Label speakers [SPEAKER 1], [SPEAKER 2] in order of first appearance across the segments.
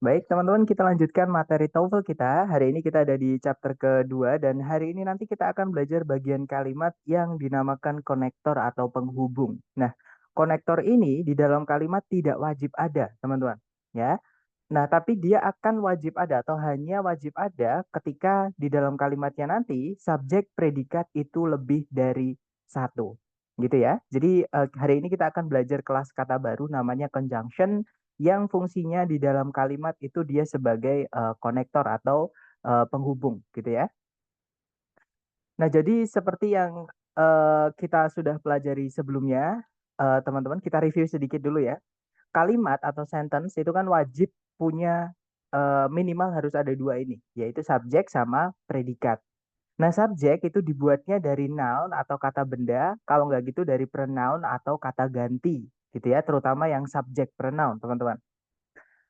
[SPEAKER 1] Baik, teman-teman, kita lanjutkan materi TOEFL kita. Hari ini kita ada di chapter kedua dan hari ini nanti kita akan belajar bagian kalimat yang dinamakan konektor atau penghubung. Nah, konektor ini di dalam kalimat tidak wajib ada, teman-teman. Ya. Nah, tapi dia akan wajib ada atau hanya wajib ada ketika di dalam kalimatnya nanti subjek predikat itu lebih dari satu. Gitu ya. Jadi hari ini kita akan belajar kelas kata baru namanya conjunction yang fungsinya di dalam kalimat itu dia sebagai konektor atau penghubung gitu ya. Nah, jadi seperti yang kita sudah pelajari sebelumnya, teman-teman, kita review sedikit dulu ya. Kalimat atau sentence itu kan wajib punya minimal harus ada dua ini, yaitu subjek sama predikat. Nah, subjek itu dibuatnya dari noun atau kata benda, kalau nggak gitu dari pronoun atau kata ganti, gitu ya, terutama yang subjek pronoun, teman-teman.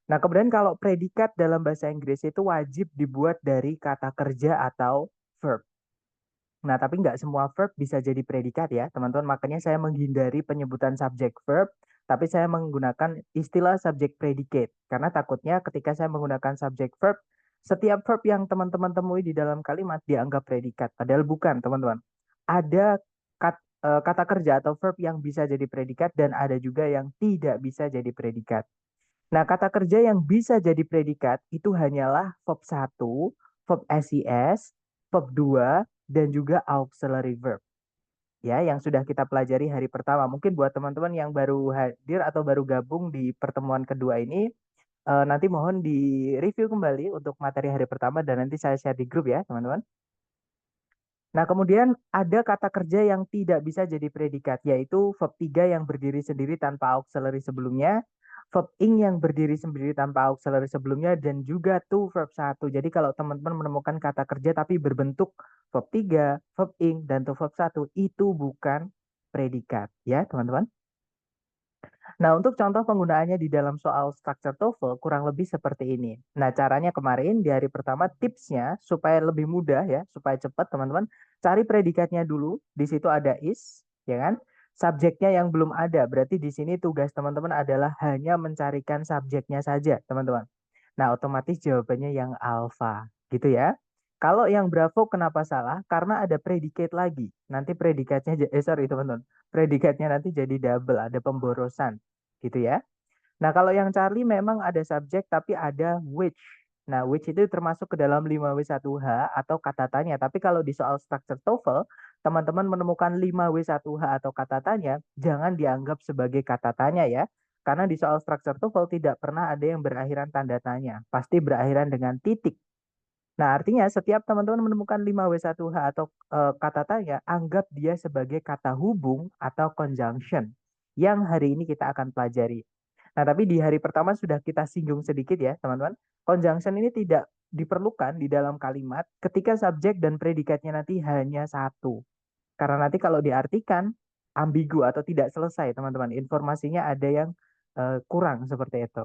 [SPEAKER 1] Nah, kemudian kalau predikat dalam bahasa Inggris itu wajib dibuat dari kata kerja atau verb. Nah, tapi nggak semua verb bisa jadi predikat ya, teman-teman. Makanya saya menghindari penyebutan subjek verb, tapi saya menggunakan istilah subjek predicate. Karena takutnya ketika saya menggunakan subjek verb, setiap verb yang teman-teman temui di dalam kalimat dianggap predikat. Padahal bukan, teman-teman. Ada kata kerja atau verb yang bisa jadi predikat dan ada juga yang tidak bisa jadi predikat. Nah, kata kerja yang bisa jadi predikat itu hanyalah verb satu, verb SES, verb 2, dan juga auxiliary verb. Ya, yang sudah kita pelajari hari pertama. Mungkin buat teman-teman yang baru hadir atau baru gabung di pertemuan kedua ini, nanti mohon di-review kembali untuk materi hari pertama dan nanti saya share di grup ya, teman-teman. Nah, kemudian ada kata kerja yang tidak bisa jadi predikat, yaitu verb 3 yang berdiri sendiri tanpa auxiliary sebelumnya, verb ing yang berdiri sendiri tanpa auxiliary sebelumnya, dan juga to verb satu. Jadi kalau teman-teman menemukan kata kerja tapi berbentuk verb 3, verb ing, dan to verb satu, itu bukan predikat. Ya, teman-teman. Nah, untuk contoh penggunaannya di dalam soal structure TOEFL kurang lebih seperti ini. Nah, caranya kemarin di hari pertama tipsnya supaya lebih mudah ya, supaya cepat teman-teman, cari predikatnya dulu. Di situ ada is, ya kan? Subjeknya yang belum ada. Berarti di sini tugas teman-teman adalah hanya mencarikan subjeknya saja, teman-teman. Nah, otomatis jawabannya yang alfa, gitu ya. Kalau yang Bravo kenapa salah? Karena ada predicate lagi. Nanti predikatnya, sorry teman-teman, predikatnya nanti jadi double, ada pemborosan, gitu ya. Nah, kalau yang Charlie memang ada subjek tapi ada which. Nah, which itu termasuk ke dalam 5W1H atau kata tanya. Tapi kalau di soal structure TOEFL, teman-teman menemukan 5W1H atau kata tanya, jangan dianggap sebagai kata tanya ya. Karena di soal structure TOEFL tidak pernah ada yang berakhiran tanda tanya. Pasti berakhiran dengan titik. Nah, artinya setiap teman-teman menemukan 5W1H atau kata tanya, anggap dia sebagai kata hubung atau conjunction yang hari ini kita akan pelajari. Nah, tapi di hari pertama sudah kita singgung sedikit ya, teman-teman. Conjunction ini tidak diperlukan di dalam kalimat ketika subjek dan predikatnya nanti hanya satu. Karena nanti kalau diartikan ambigu atau tidak selesai, teman-teman. Informasinya ada yang kurang seperti itu.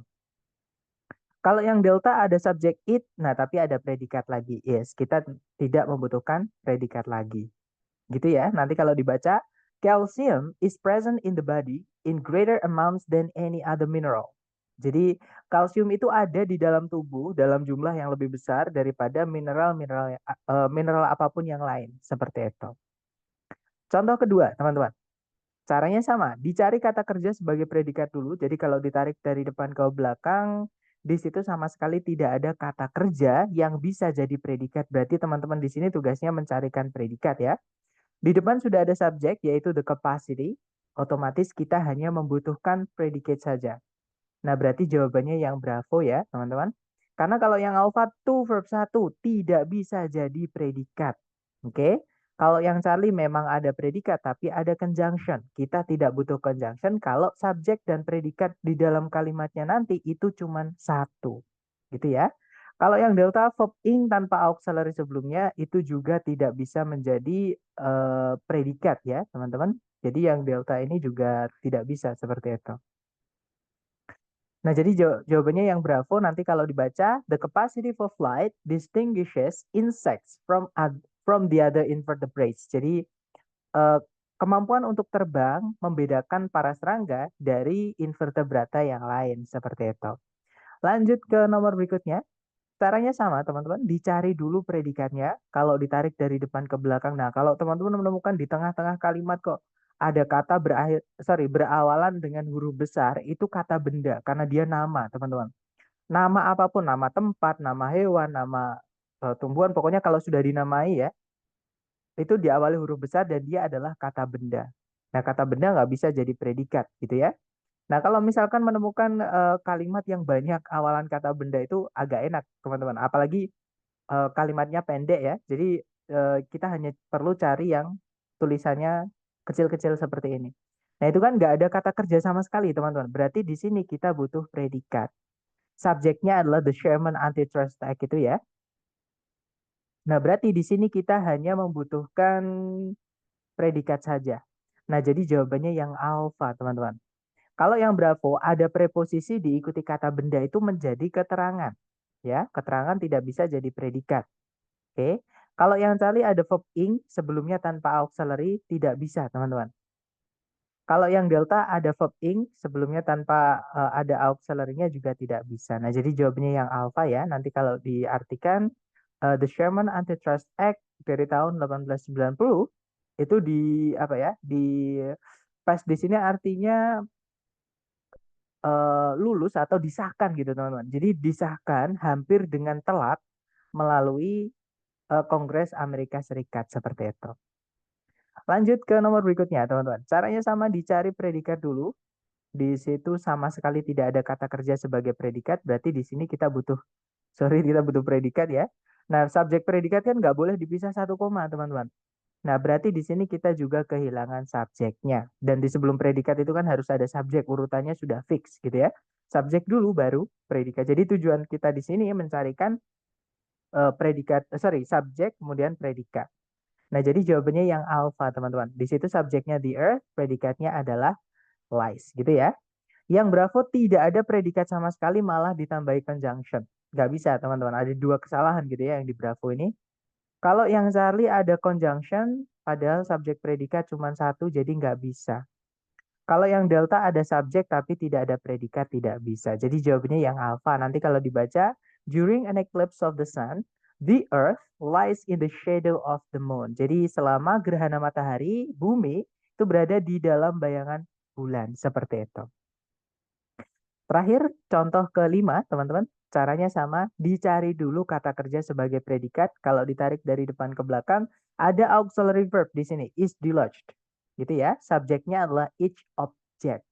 [SPEAKER 1] Kalau yang delta ada subjek it, nah tapi ada predikat lagi. Yes, kita tidak membutuhkan predikat lagi. Gitu ya. Nanti kalau dibaca, calcium is present in the body in greater amounts than any other mineral. Jadi kalsium itu ada di dalam tubuh dalam jumlah yang lebih besar daripada mineral apapun yang lain seperti itu. Contoh kedua, teman-teman. Caranya sama, dicari kata kerja sebagai predikat dulu. Jadi kalau ditarik dari depan ke belakang, di situ sama sekali tidak ada kata kerja yang bisa jadi predikat. Berarti teman-teman di sini tugasnya mencarikan predikat ya. Di depan sudah ada subjek yaitu the capacity. Otomatis kita hanya membutuhkan predicate saja. Nah, berarti jawabannya yang bravo ya, teman-teman. Karena kalau yang alpha to verb satu tidak bisa jadi predikat. Oke. Kalau yang Charlie memang ada predikat tapi ada conjunction. Kita tidak butuh conjunction kalau subjek dan predikat di dalam kalimatnya nanti itu cuma satu. Gitu ya. Kalau yang delta verb ing tanpa auxiliary sebelumnya itu juga tidak bisa menjadi predikat ya, teman-teman. Jadi yang delta ini juga tidak bisa seperti itu. Nah, jadi jawabannya yang bravo nanti kalau dibaca, the capacity for flight distinguishes insects from the other invertebrates. Jadi eh, kemampuan untuk terbang membedakan para serangga dari invertebrata yang lain seperti itu. Lanjut ke nomor berikutnya. Caranya sama, teman-teman. Dicari dulu predikatnya. Kalau ditarik dari depan ke belakang. Nah, kalau teman-teman menemukan di tengah-tengah kalimat kok ada kata berawalan dengan huruf besar, itu kata benda karena dia nama, teman-teman. Nama apapun, nama tempat, nama hewan, nama tumbuhan, pokoknya kalau sudah dinamai ya, itu diawali huruf besar dan dia adalah kata benda. Nah, kata benda nggak bisa jadi predikat, gitu ya. Nah, kalau misalkan menemukan kalimat yang banyak awalan kata benda itu agak enak, teman-teman. Apalagi kalimatnya pendek ya. Jadi kita hanya perlu cari yang tulisannya kecil-kecil seperti ini. Nah, itu kan nggak ada kata kerja sama sekali, teman-teman. Berarti di sini kita butuh predikat. Subjeknya adalah the Sherman Antitrust Act itu ya. Nah, berarti di sini kita hanya membutuhkan predikat saja. Nah, jadi jawabannya yang alfa, teman-teman. Kalau yang Bravo ada preposisi diikuti kata benda itu menjadi keterangan. Ya, keterangan tidak bisa jadi predikat. Oke. Kalau yang Charlie ada verb ing sebelumnya tanpa auxiliary tidak bisa, teman-teman. Kalau yang Delta ada verb ing sebelumnya tanpa ada auxiliary-nya juga tidak bisa. Nah, jadi jawabannya yang alpha ya. Nanti kalau diartikan The Sherman Antitrust Act dari tahun 1890 itu di apa ya? Di pas di sini artinya lulus atau disahkan gitu, teman-teman. Jadi disahkan hampir dengan telat melalui Kongres Amerika Serikat seperti itu. Lanjut ke nomor berikutnya, teman-teman. Caranya sama, dicari predikat dulu. Di situ sama sekali tidak ada kata kerja sebagai predikat, berarti di sini kita butuh, sorry, kita butuh predikat ya. Nah, subjek predikat kan nggak boleh dipisah satu koma, teman-teman. Nah, berarti di sini kita juga kehilangan subjeknya. Dan di sebelum predikat itu kan harus ada subjek, urutannya sudah fix gitu ya. Subjek dulu baru predikat. Jadi tujuan kita di sini mencarikan subjek kemudian predikat. Nah, jadi jawabannya yang alpha, teman-teman. Di situ subjeknya the earth, predikatnya adalah lies, gitu ya. Yang Bravo tidak ada predikat sama sekali, malah ditambahi conjunction. Nggak bisa, teman-teman. Ada dua kesalahan gitu ya yang di Bravo ini. Kalau yang Charlie ada conjunction, padahal subjek predikat cuma satu, jadi nggak bisa. Kalau yang Delta ada subjek tapi tidak ada predikat, tidak bisa. Jadi jawabannya yang alpha. Nanti kalau dibaca, during an eclipse of the sun, the earth lies in the shadow of the moon. Jadi selama gerhana matahari, bumi itu berada di dalam bayangan bulan. Seperti itu. Terakhir, contoh kelima, teman-teman. Caranya sama, dicari dulu kata kerja sebagai predikat. Kalau ditarik dari depan ke belakang, ada auxiliary verb di sini, is deluged. Gitu ya, subjeknya adalah each object.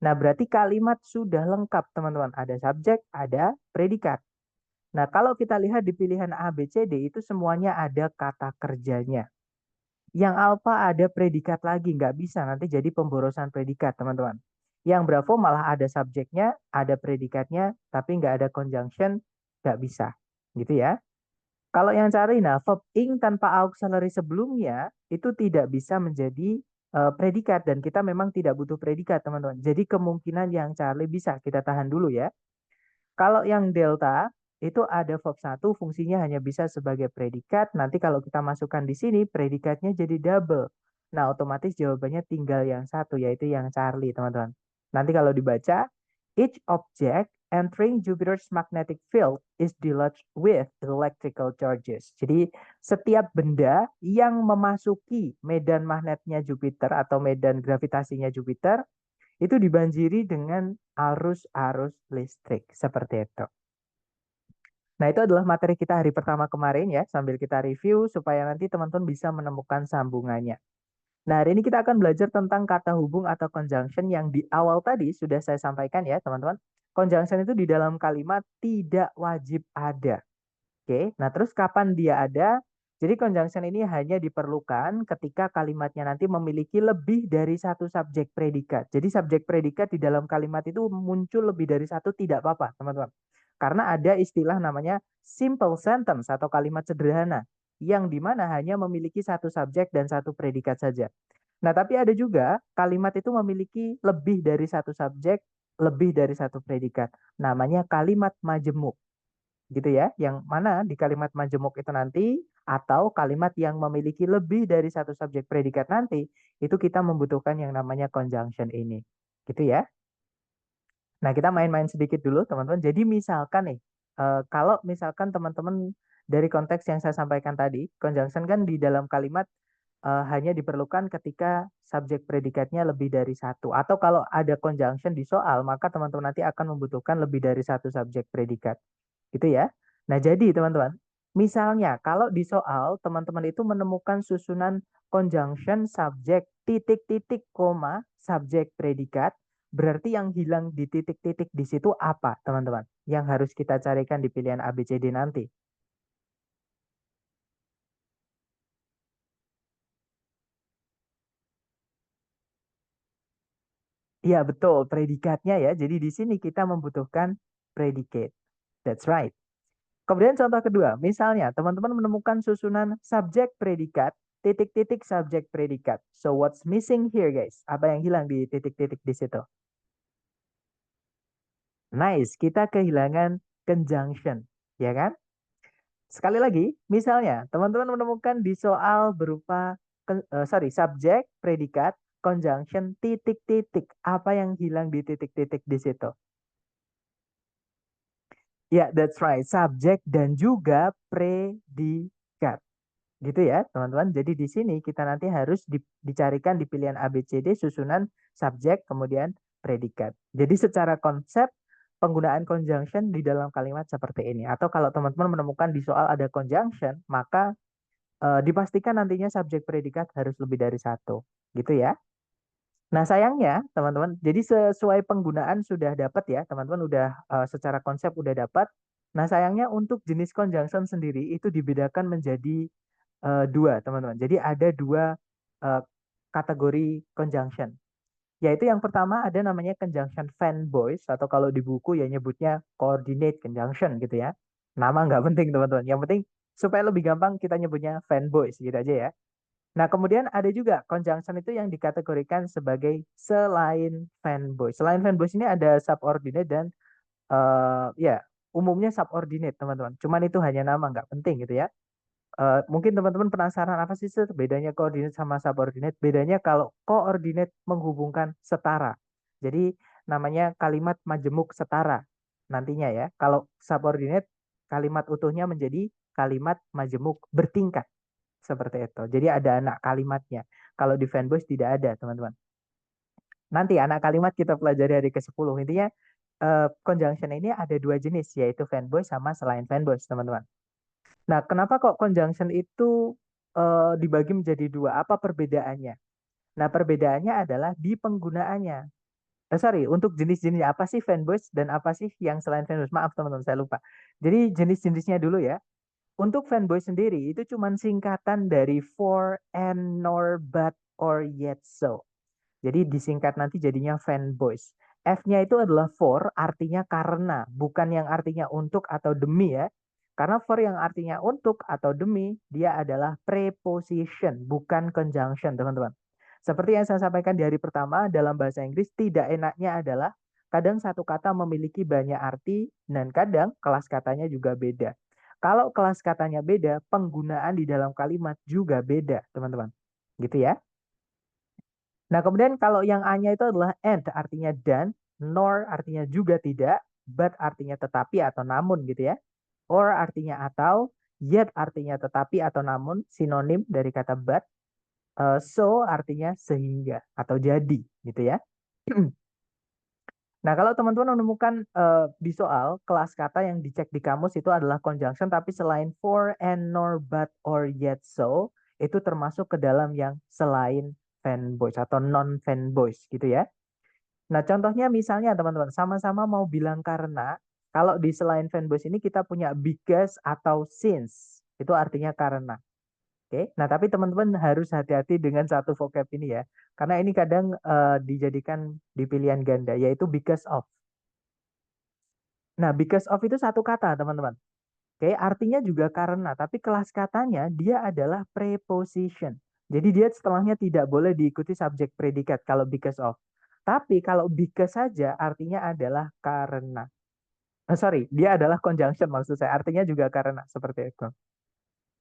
[SPEAKER 1] Nah, berarti kalimat sudah lengkap, teman-teman. Ada subjek, ada predikat. Nah, kalau kita lihat di pilihan A, B, C, D, itu semuanya ada kata kerjanya. Yang alpha ada predikat lagi, nggak bisa. Nanti jadi pemborosan predikat, teman-teman. Yang Bravo malah ada subjeknya, ada predikatnya, tapi nggak ada conjunction, nggak bisa. Gitu ya. Kalau yang cari, nah, verb ing tanpa auxiliary sebelumnya, itu tidak bisa menjadi predikat. Dan kita memang tidak butuh predikat, teman-teman. Jadi kemungkinan yang Charlie bisa, kita tahan dulu ya. Kalau yang delta itu ada verb satu fungsinya hanya bisa sebagai predikat. Nanti kalau kita masukkan di sini predikatnya jadi double. Nah, otomatis jawabannya tinggal yang satu yaitu yang Charlie, teman-teman. Nanti kalau dibaca, each object entering Jupiter's magnetic field is deluged with electrical charges. Jadi setiap benda yang memasuki medan magnetnya Jupiter atau medan gravitasinya Jupiter itu dibanjiri dengan arus-arus listrik seperti itu. Nah, itu adalah materi kita hari pertama kemarin ya, sambil kita review supaya nanti teman-teman bisa menemukan sambungannya. Nah, hari ini kita akan belajar tentang kata hubung atau conjunction yang di awal tadi sudah saya sampaikan ya, teman-teman. Conjunction itu di dalam kalimat tidak wajib ada. Oke, nah terus kapan dia ada? Jadi conjunction ini hanya diperlukan ketika kalimatnya nanti memiliki lebih dari satu subjek predikat. Jadi subjek predikat di dalam kalimat itu muncul lebih dari satu tidak apa-apa, teman-teman. Karena ada istilah namanya simple sentence atau kalimat sederhana yang dimana hanya memiliki satu subjek dan satu predikat saja. Nah, tapi ada juga kalimat itu memiliki lebih dari satu subjek, lebih dari satu predikat. Namanya kalimat majemuk gitu ya, yang mana di kalimat majemuk itu nanti atau kalimat yang memiliki lebih dari satu subjek predikat nanti itu kita membutuhkan yang namanya conjunction ini gitu ya. Nah, kita main-main sedikit dulu, teman-teman. Jadi misalkan nih, kalau misalkan teman-teman dari konteks yang saya sampaikan tadi, conjunction kan di dalam kalimat hanya diperlukan ketika subjek predikatnya lebih dari satu. Atau kalau ada conjunction di soal, maka teman-teman nanti akan membutuhkan lebih dari satu subjek predikat. Gitu ya. Nah, jadi teman-teman, misalnya kalau di soal teman-teman itu menemukan susunan conjunction subjek titik-titik koma subjek predikat, berarti yang hilang di titik-titik di situ apa, teman-teman? Yang harus kita carikan di pilihan A, B, C, D nanti. Iya, betul, predikatnya ya. Jadi di sini kita membutuhkan predicate. That's right. Kemudian contoh kedua, misalnya teman-teman menemukan susunan subjek predikat, titik-titik subjek predikat. So what's missing here guys? Apa yang hilang di titik-titik di situ? Nice, kita kehilangan conjunction, ya kan? Sekali lagi, misalnya teman-teman menemukan di soal berupa subjek, predikat, conjunction, titik-titik. Apa yang hilang di titik-titik di situ? Ya, that's right. Subjek dan juga predikat. Gitu ya, teman-teman. Jadi di sini kita nanti harus dicarikan di pilihan A, B, C, D susunan subjek kemudian predikat. Jadi secara konsep penggunaan conjunction di dalam kalimat seperti ini. Atau kalau teman-teman menemukan di soal ada conjunction, maka dipastikan nantinya subjek predikat harus lebih dari satu. Gitu ya. Nah, sayangnya teman-teman, jadi sesuai penggunaan sudah dapat ya, teman-teman udah secara konsep udah dapat. Nah, sayangnya untuk jenis conjunction sendiri itu dibedakan menjadi dua, teman-teman. Jadi ada dua eh, kategori conjunction. Yaitu yang pertama ada namanya conjunction fanboys atau kalau di buku ya nyebutnya coordinate conjunction gitu ya. Nama nggak penting, teman-teman. Yang penting supaya lebih gampang kita nyebutnya fanboys gitu aja ya. Nah, kemudian ada juga conjunction itu yang dikategorikan sebagai selain fanboys. Selain fanboys ini ada subordinate dan ya umumnya subordinate, teman-teman. Cuman itu hanya nama, nggak penting gitu ya. Mungkin teman-teman penasaran apa sih bedanya koordinat sama subordinate? Bedanya kalau koordinat menghubungkan setara. Jadi namanya kalimat majemuk setara nantinya ya. Kalau subordinate kalimat utuhnya menjadi kalimat majemuk bertingkat seperti itu. Jadi ada anak kalimatnya. Kalau di fanboys tidak ada, teman-teman. Nanti anak kalimat kita pelajari hari ke-10. Intinya conjunction ini ada dua jenis yaitu fanboys sama selain fanboys, teman-teman. Nah, kenapa kok conjunction itu dibagi menjadi dua? Apa perbedaannya? Nah, perbedaannya adalah di penggunaannya. Sorry, untuk jenis-jenis apa sih fanboys dan apa sih yang selain fanboys? Maaf teman-teman, saya lupa. Jadi jenis-jenisnya dulu ya. Untuk fanboy sendiri itu cuma singkatan dari for, and, nor, but, or, yet, so. Jadi disingkat nanti jadinya fanboys. F-nya itu adalah for, artinya karena, bukan yang artinya untuk atau demi ya. Karena for yang artinya untuk atau demi, dia adalah preposition, bukan conjunction, teman-teman. Seperti yang saya sampaikan di hari pertama, dalam bahasa Inggris, tidak enaknya adalah kadang satu kata memiliki banyak arti, dan kadang kelas katanya juga beda. Kalau kelas katanya beda, penggunaan di dalam kalimat juga beda, teman-teman. Gitu ya. Nah, kemudian kalau yang A-nya itu adalah and, artinya dan, nor artinya juga tidak, but artinya tetapi atau namun gitu ya. Or artinya atau, yet artinya tetapi atau namun, sinonim dari kata but. So artinya sehingga atau jadi gitu ya. Nah, kalau teman-teman menemukan di soal kelas kata yang dicek di kamus itu adalah conjunction, tapi selain for, and, nor, but, or, yet, so, itu termasuk ke dalam yang selain fanboys atau non-fanboys gitu ya. Nah, contohnya misalnya teman-teman, sama-sama mau bilang karena, kalau di selain fanboys ini kita punya because atau since, itu artinya karena. Oke, nah tapi teman-teman harus hati-hati dengan satu vocab ini ya, karena ini kadang dijadikan di pilihan ganda, yaitu because of. Nah, because of itu satu kata, teman-teman. Oke, artinya juga karena, tapi kelas katanya dia adalah preposition. Jadi dia setelahnya tidak boleh diikuti subjek predikat kalau because of. Tapi kalau because saja artinya adalah karena. Sorry, dia adalah conjunction maksud saya. Artinya juga karena seperti itu.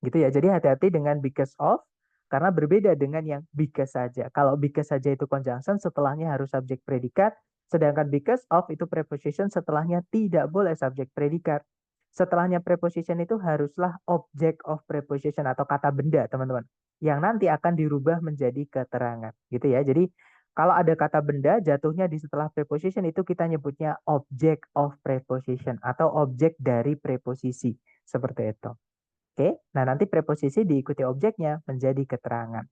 [SPEAKER 1] Gitu ya. Jadi hati-hati dengan because of karena berbeda dengan yang because saja. Kalau because saja itu conjunction, setelahnya harus subjek predikat. Sedangkan because of itu preposition, setelahnya tidak boleh subjek predikat. Setelahnya preposition itu haruslah object of preposition atau kata benda, teman-teman, yang nanti akan dirubah menjadi keterangan, gitu ya. Jadi kalau ada kata benda jatuhnya di setelah preposition itu kita nyebutnya object of preposition atau objek dari preposisi, seperti itu. Oke, nah nanti preposisi diikuti objeknya menjadi keterangan.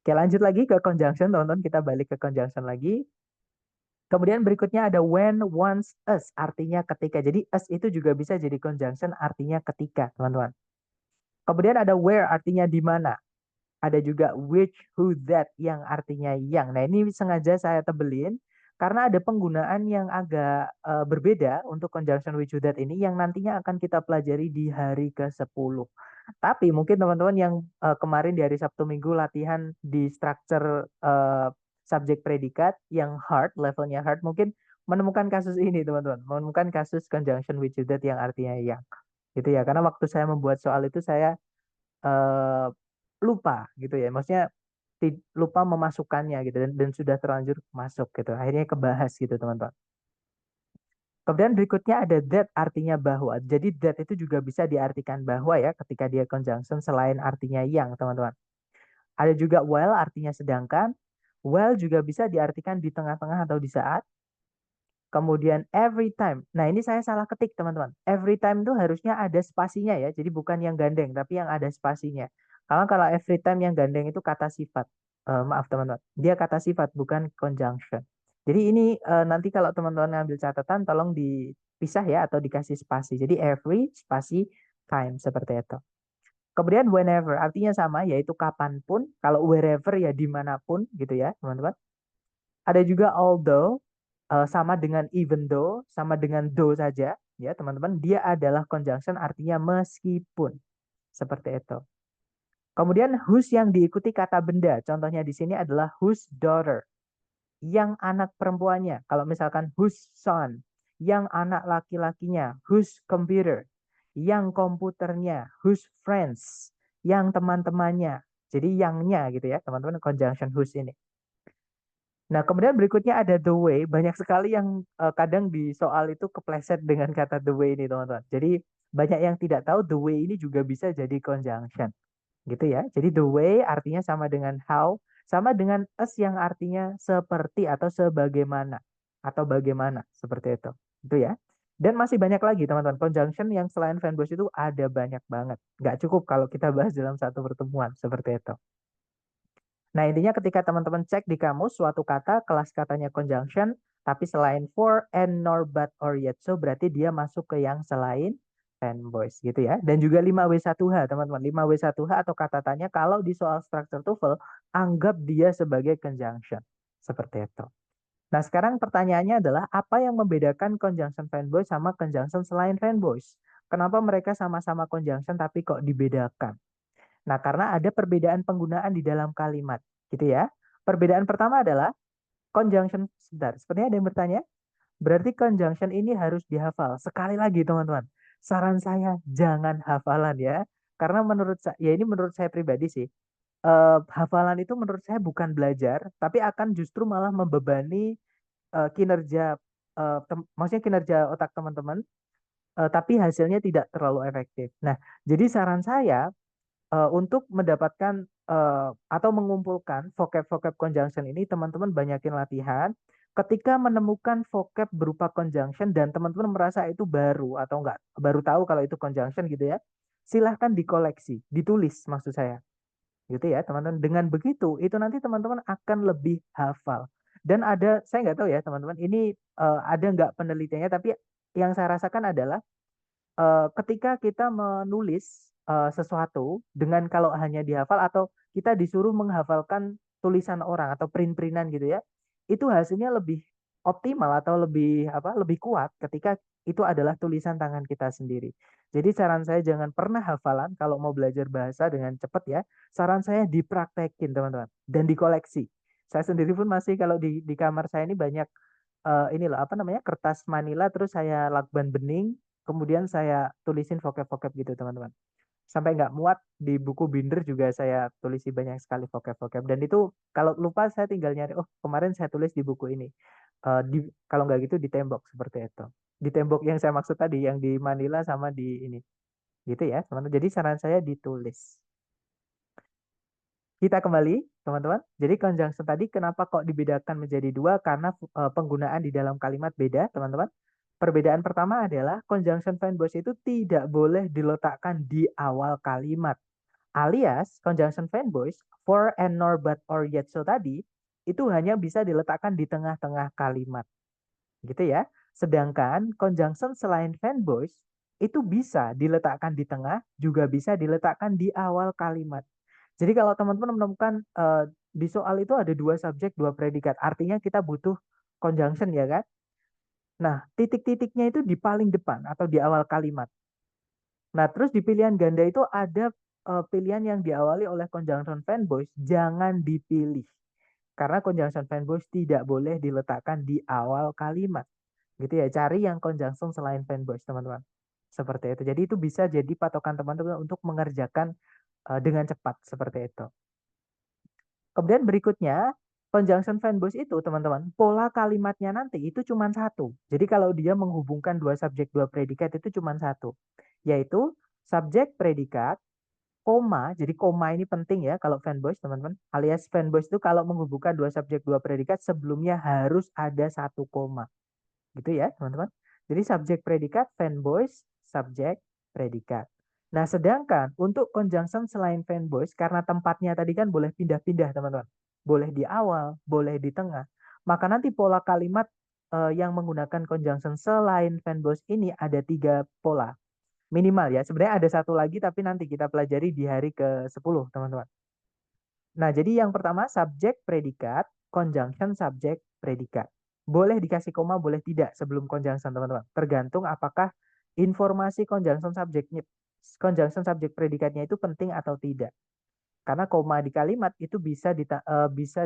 [SPEAKER 1] Oke, lanjut lagi ke conjunction, teman-teman. Kita balik ke conjunction lagi. Kemudian berikutnya ada when, once, as, artinya ketika. Jadi as itu juga bisa jadi conjunction artinya ketika, teman-teman. Kemudian ada where artinya di mana. Ada juga which, who, that yang artinya yang. Nah, ini sengaja saya tebelin karena ada penggunaan yang agak berbeda untuk conjunction which, who, that ini yang nantinya akan kita pelajari di hari ke-10. Tapi mungkin teman-teman yang kemarin di hari Sabtu Minggu latihan di structure subjek predikat yang hard, levelnya hard, mungkin menemukan kasus ini, teman-teman. Menemukan kasus conjunction which, who, that yang artinya yang. Gitu ya. Karena waktu saya membuat soal itu saya eh, lupa gitu ya. Maksudnya lupa memasukkannya gitu dan sudah terlanjur masuk gitu. Akhirnya kebahas gitu, teman-teman. Kemudian berikutnya ada that artinya bahwa. Jadi that itu juga bisa diartikan bahwa ya ketika dia conjunction selain artinya yang, teman-teman. Ada juga while artinya sedangkan. While juga bisa diartikan di tengah-tengah atau di saat. Kemudian every time. Nah, ini saya salah ketik, teman-teman. Every time itu harusnya ada spasinya ya. Jadi bukan yang gandeng, tapi yang ada spasinya. Kalau every time yang gandeng itu kata sifat. Maaf, teman-teman. Dia kata sifat, bukan conjunction. Jadi ini nanti kalau teman-teman ngambil catatan, tolong dipisah ya atau dikasih spasi. Jadi every spasi time, seperti itu. Kemudian whenever, artinya sama, yaitu kapanpun. Kalau wherever ya dimanapun gitu ya, teman-teman. Ada juga although, sama dengan even though, sama dengan though saja, ya teman-teman, dia adalah conjunction artinya meskipun. Seperti itu. Kemudian whose yang diikuti kata benda. Contohnya di sini adalah whose daughter, yang anak perempuannya. Kalau misalkan whose son, yang anak laki-lakinya. Whose computer, yang komputernya. Whose friends, yang teman-temannya. Jadi yangnya gitu ya, teman-teman, conjunction whose ini. Nah, kemudian berikutnya ada the way. Banyak sekali yang kadang di soal itu kepleset dengan kata the way ini, teman-teman. Jadi banyak yang tidak tahu the way ini juga bisa jadi conjunction. Gitu ya. Jadi the way artinya sama dengan how, sama dengan as yang artinya seperti atau sebagaimana atau bagaimana, seperti itu. Itu ya. Dan masih banyak lagi, teman-teman. Conjunction yang selain fanboys itu ada banyak banget. Nggak cukup kalau kita bahas dalam satu pertemuan, seperti itu. Nah, intinya ketika teman-teman cek di kamus suatu kata, kelas katanya conjunction, tapi selain for, and, nor, but, or, yet. So, berarti dia masuk ke yang selain fanboys gitu ya. Dan juga 5W1H, teman-teman. 5W1H atau kata tanya kalau di soal structure TOEFL, anggap dia sebagai conjunction. Seperti itu. Nah, sekarang pertanyaannya adalah apa yang membedakan conjunction fanboys sama conjunction selain fanboys? Kenapa mereka sama-sama conjunction tapi kok dibedakan? Nah, karena ada perbedaan penggunaan di dalam kalimat, gitu ya. Perbedaan pertama adalah conjunction. Sebentar, sepertinya ada yang bertanya. Berarti conjunction ini harus dihafal. Sekali lagi, teman-teman. Saran saya jangan hafalan ya. Karena menurut saya, ya ini menurut saya pribadi sih. Hafalan itu menurut saya bukan belajar, tapi akan justru malah membebani kinerja, maksudnya kinerja otak teman-teman, tapi hasilnya tidak terlalu efektif. Nah, jadi saran saya untuk mendapatkan atau mengumpulkan vocab-vocab conjunction ini, teman-teman banyakin latihan. Ketika menemukan vocab berupa conjunction dan teman-teman merasa itu baru atau enggak baru tahu kalau itu conjunction gitu ya, silahkan dikoleksi, ditulis maksud saya, gitu ya teman-teman. Dengan begitu, itu nanti teman-teman akan lebih hafal. Dan ada, saya nggak tahu ya teman-teman, ini ada nggak penelitiannya, tapi yang saya rasakan adalah ketika kita menulis sesuatu dengan kalau hanya dihafal atau kita disuruh menghafalkan tulisan orang atau print-printan gitu ya, itu hasilnya lebih optimal atau lebih apa? Lebih kuat ketika itu adalah tulisan tangan kita sendiri. Jadi saran saya jangan pernah hafalan kalau mau belajar bahasa dengan cepat ya. Saran saya dipraktekin teman-teman dan dikoleksi. Saya sendiri pun masih kalau di kamar saya ini banyak ini loh apa namanya kertas manila terus saya lakban bening kemudian saya tulisin vocab-vocab gitu teman-teman. Sampai nggak muat di buku binder juga saya tulisi banyak sekali vocab-vocab. Dan itu kalau lupa saya tinggal nyari, oh kemarin saya tulis di buku ini. Kalau nggak gitu di tembok seperti itu. Di tembok yang saya maksud tadi, yang di Manila sama di ini. Gitu ya, teman-teman. Jadi saran saya ditulis. Kita kembali, teman-teman. Jadi conjunction tadi kenapa kok dibedakan menjadi dua? Karena penggunaan di dalam kalimat beda, teman-teman. Perbedaan pertama adalah conjunction verb voice itu tidak boleh diletakkan di awal kalimat. Alias, conjunction verb voice for, and, nor, but, or, yet, so tadi itu hanya bisa diletakkan di tengah-tengah kalimat. Gitu ya. Sedangkan conjunction selain verb voice itu bisa diletakkan di tengah, juga bisa diletakkan di awal kalimat. Jadi kalau teman-teman menemukan di soal itu ada dua subjek, dua predikat, artinya kita butuh conjunction ya kan? Nah, titik-titiknya itu di paling depan atau di awal kalimat. Nah, terus di pilihan ganda itu ada pilihan yang diawali oleh conjunction verb voice, jangan dipilih. Karena conjunction verb voice tidak boleh diletakkan di awal kalimat. Gitu ya, cari yang conjunction selain verb voice, teman-teman. Seperti itu. Jadi itu bisa jadi patokan teman-teman untuk mengerjakan dengan cepat seperti itu. Kemudian berikutnya, conjunction verb voice itu teman-teman, pola kalimatnya nanti itu cuma satu. Jadi kalau dia menghubungkan dua subjek, dua predikat itu cuma satu. Yaitu subjek predikat, koma, jadi koma ini penting ya kalau verb voice teman-teman. Alias verb voice itu kalau menghubungkan dua subjek, dua predikat sebelumnya harus ada satu koma. Gitu ya teman-teman. Jadi subjek predikat, verb voice, subjek predikat. Nah, sedangkan untuk conjunction selain verb voice, karena tempatnya tadi kan boleh pindah-pindah, teman-teman. Boleh di awal, boleh di tengah. Maka nanti pola kalimat yang menggunakan conjunction selain verb voice ini ada 3 pola. Minimal ya. Sebenarnya ada satu lagi, tapi nanti kita pelajari di hari ke-10, teman-teman. Nah, jadi yang pertama subjek predikat, conjunction subjek predikat. Boleh dikasih koma, boleh tidak sebelum conjunction, teman-teman. Tergantung apakah informasi conjunction subjek predikatnya itu penting atau tidak. Karena koma di kalimat itu bisa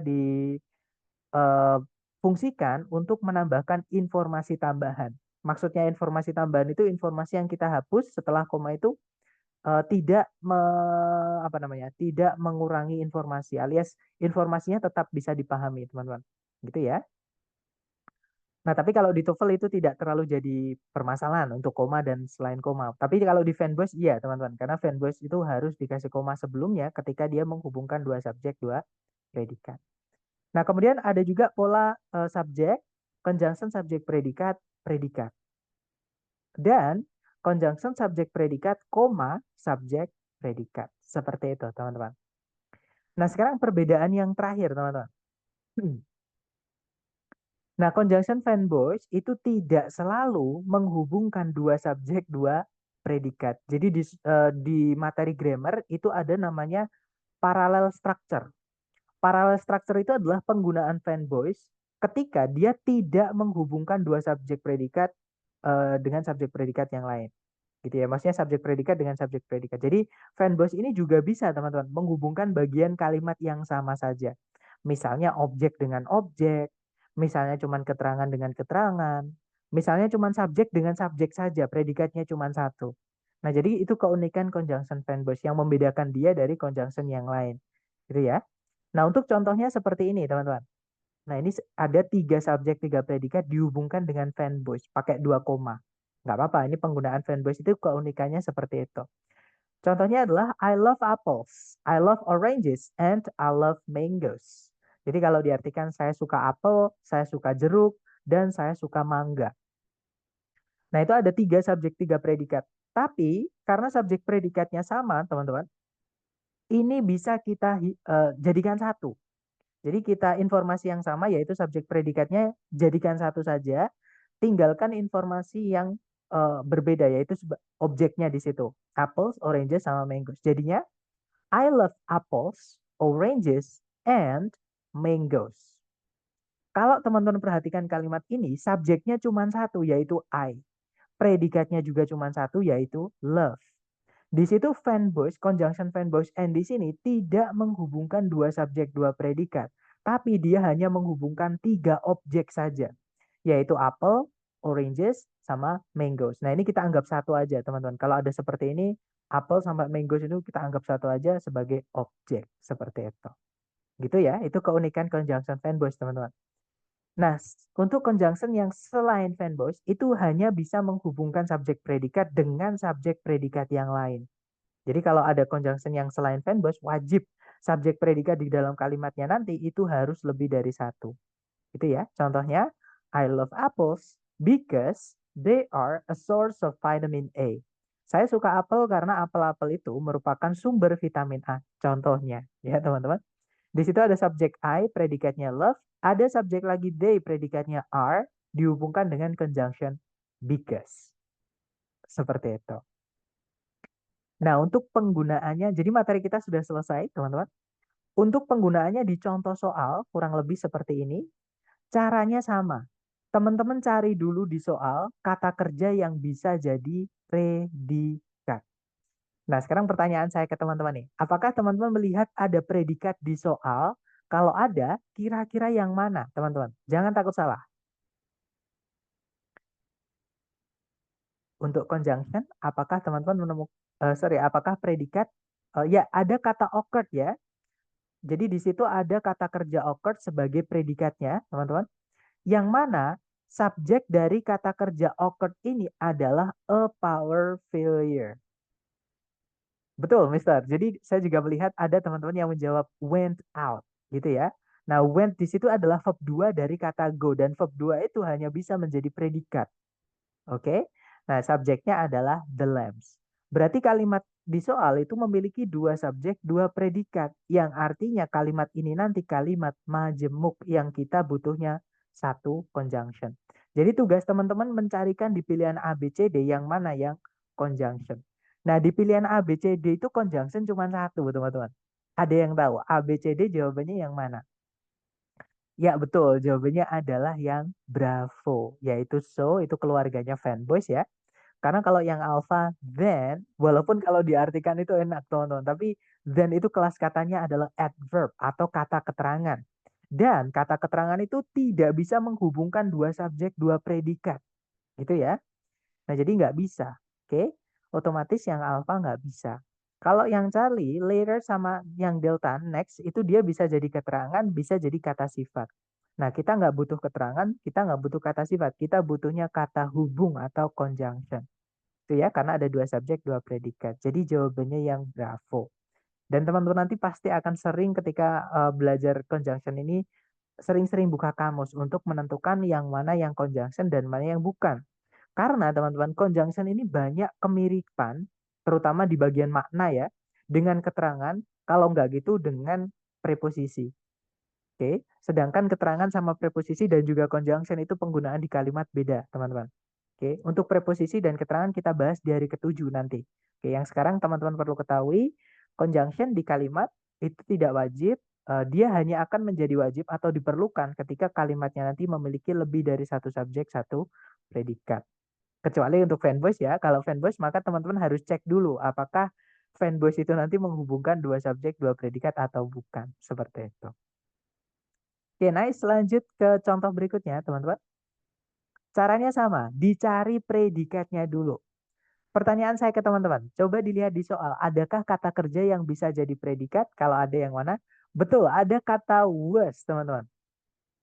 [SPEAKER 1] difungsikan untuk menambahkan informasi tambahan. Maksudnya informasi tambahan itu informasi yang kita hapus setelah koma itu tidak tidak mengurangi informasi, alias informasinya tetap bisa dipahami, teman-teman. Gitu ya. Nah, tapi kalau di TOEFL itu tidak terlalu jadi permasalahan untuk koma dan selain koma. Tapi kalau di Fanboys iya, teman-teman, karena Fanboys itu harus dikasih koma sebelumnya ketika dia menghubungkan dua subjek, dua predikat. Nah, kemudian ada juga pola subjek, conjunction subjek predikat, predikat. Dan conjunction subjek predikat, koma, subjek predikat. Seperti itu, teman-teman. Nah, sekarang perbedaan yang terakhir, teman-teman. Nah, conjunction fanboys itu tidak selalu menghubungkan dua subjek, dua predikat. Jadi di materi grammar itu ada namanya parallel structure. Parallel structure itu adalah penggunaan fanboys ketika dia tidak menghubungkan dua subjek predikat dengan subjek predikat yang lain. Gitu ya, maksudnya subjek predikat dengan subjek predikat. Jadi fanboys ini juga bisa teman-teman menghubungkan bagian kalimat yang sama saja. Misalnya objek dengan objek, misalnya cuman keterangan dengan keterangan, misalnya cuman subjek dengan subjek saja, predikatnya cuman satu. Nah, jadi itu keunikan conjunction fanboys yang membedakan dia dari conjunction yang lain. Gitu ya. Nah, untuk contohnya seperti ini, teman-teman. Nah, ini ada 3 subjek, 3 predikat dihubungkan dengan fanboys, pakai 2 koma. Nggak apa-apa, ini penggunaan fanboys itu keunikannya seperti itu. Contohnya adalah I love apples, I love oranges, and I love mangoes. Jadi kalau diartikan saya suka apel, saya suka jeruk, dan saya suka mangga. Nah, itu ada 3 subjek, 3 predikat. Tapi karena subjek predikatnya sama, teman-teman, ini bisa kita jadikan satu. Jadi kita informasi yang sama yaitu subjek predikatnya jadikan satu saja, tinggalkan informasi yang berbeda yaitu objeknya di situ. Apples, oranges sama mangoes. Jadinya I love apples, oranges and mangoes. Kalau teman-teman perhatikan kalimat ini, subjeknya cuma satu yaitu I. Predikatnya juga cuma satu yaitu love. Di situ fanboys, conjunction fanboys and di sini tidak menghubungkan dua subjek, dua predikat. Tapi dia hanya menghubungkan 3 objek saja. Yaitu apple, oranges, sama mangoes. Nah, ini kita anggap satu aja, teman-teman. Kalau ada seperti ini, apple sama mangoes itu kita anggap satu aja sebagai objek. Seperti itu. Gitu ya, itu keunikan conjunction fanboys, teman-teman. Nah, untuk conjunction yang selain fanboys itu hanya bisa menghubungkan subjek predikat dengan subjek predikat yang lain. Jadi kalau ada conjunction yang selain fanboys, wajib subjek predikat di dalam kalimatnya nanti itu harus lebih dari satu. Itu ya. Contohnya, I love apples because they are a source of vitamin A. Saya suka apel karena apel-apel itu merupakan sumber vitamin A. Contohnya, ya teman-teman. Di situ ada subjek I, predikatnya love, ada subjek lagi they, predikatnya are, dihubungkan dengan conjunction because. Seperti itu. Nah, untuk penggunaannya, jadi materi kita sudah selesai, teman-teman. Untuk penggunaannya di contoh soal, kurang lebih seperti ini. Caranya sama. Teman-teman cari dulu di soal kata kerja yang bisa jadi predikat. Nah, sekarang pertanyaan saya ke teman-teman nih. Apakah teman-teman melihat ada predikat di soal? Kalau ada, kira-kira yang mana, teman-teman? Jangan takut salah. Untuk conjunction, apakah teman-teman menemukan, apakah predikat? Ya, ada kata occurred ya. Jadi di situ ada kata kerja occurred sebagai predikatnya, teman-teman. Yang mana subjek dari kata kerja occurred ini adalah a power failure. Betul, Mister. Jadi saya juga melihat ada teman-teman yang menjawab went out, gitu ya. Nah, went di situ adalah verb 2 dari kata go dan verb 2 itu hanya bisa menjadi predikat. Oke. Nah, subjeknya adalah the lambs. Berarti kalimat di soal itu memiliki dua subjek, dua predikat. Yang artinya kalimat ini nanti kalimat majemuk yang kita butuhnya satu conjunction. Jadi tugas teman-teman mencarikan di pilihan A, B, C, D yang mana yang conjunction. Nah, di pilihan A, B, C, D itu conjunction cuma satu, teman-teman. Ada yang tahu A, B, C, D jawabannya yang mana? Ya, betul. Jawabannya adalah yang Bravo, yaitu so, itu keluarganya fanboys ya. Karena kalau yang alpha, then, walaupun kalau diartikan itu enak, teman-teman, tapi then itu kelas katanya adalah adverb atau kata keterangan. Dan kata keterangan itu tidak bisa menghubungkan dua subjek, dua predikat. Gitu ya. Nah, jadi nggak bisa. Oke, otomatis yang alpha nggak bisa. Kalau yang Charlie, later sama yang delta, next, itu dia bisa jadi keterangan, bisa jadi kata sifat. Nah, kita nggak butuh keterangan, kita nggak butuh kata sifat. Kita butuhnya kata hubung atau conjunction. Itu ya, karena ada dua subjek, dua predikat. Jadi jawabannya yang Bravo. Dan teman-teman nanti pasti akan sering ketika belajar conjunction ini, sering-sering buka kamus untuk menentukan yang mana yang conjunction dan mana yang bukan. Karena teman-teman, conjunction ini banyak kemiripan, terutama di bagian makna ya, dengan keterangan, kalau nggak gitu dengan preposisi. Oke, sedangkan keterangan sama preposisi dan juga conjunction itu penggunaan di kalimat beda, teman-teman. Oke, untuk preposisi dan keterangan kita bahas di hari ketujuh nanti. Oke, yang sekarang teman-teman perlu ketahui, conjunction di kalimat itu tidak wajib, dia hanya akan menjadi wajib atau diperlukan ketika kalimatnya nanti memiliki lebih dari satu subjek, satu predikat. Kecuali untuk fanboys ya, kalau fanboys maka teman-teman harus cek dulu apakah fanboys itu nanti menghubungkan dua subjek, dua predikat atau bukan. Seperti itu. Oke, nice. Lanjut ke contoh berikutnya, teman-teman. Caranya sama, dicari predikatnya dulu. Pertanyaan saya ke teman-teman, coba dilihat di soal, adakah kata kerja yang bisa jadi predikat? Kalau ada yang mana? Betul, ada kata was, teman-teman.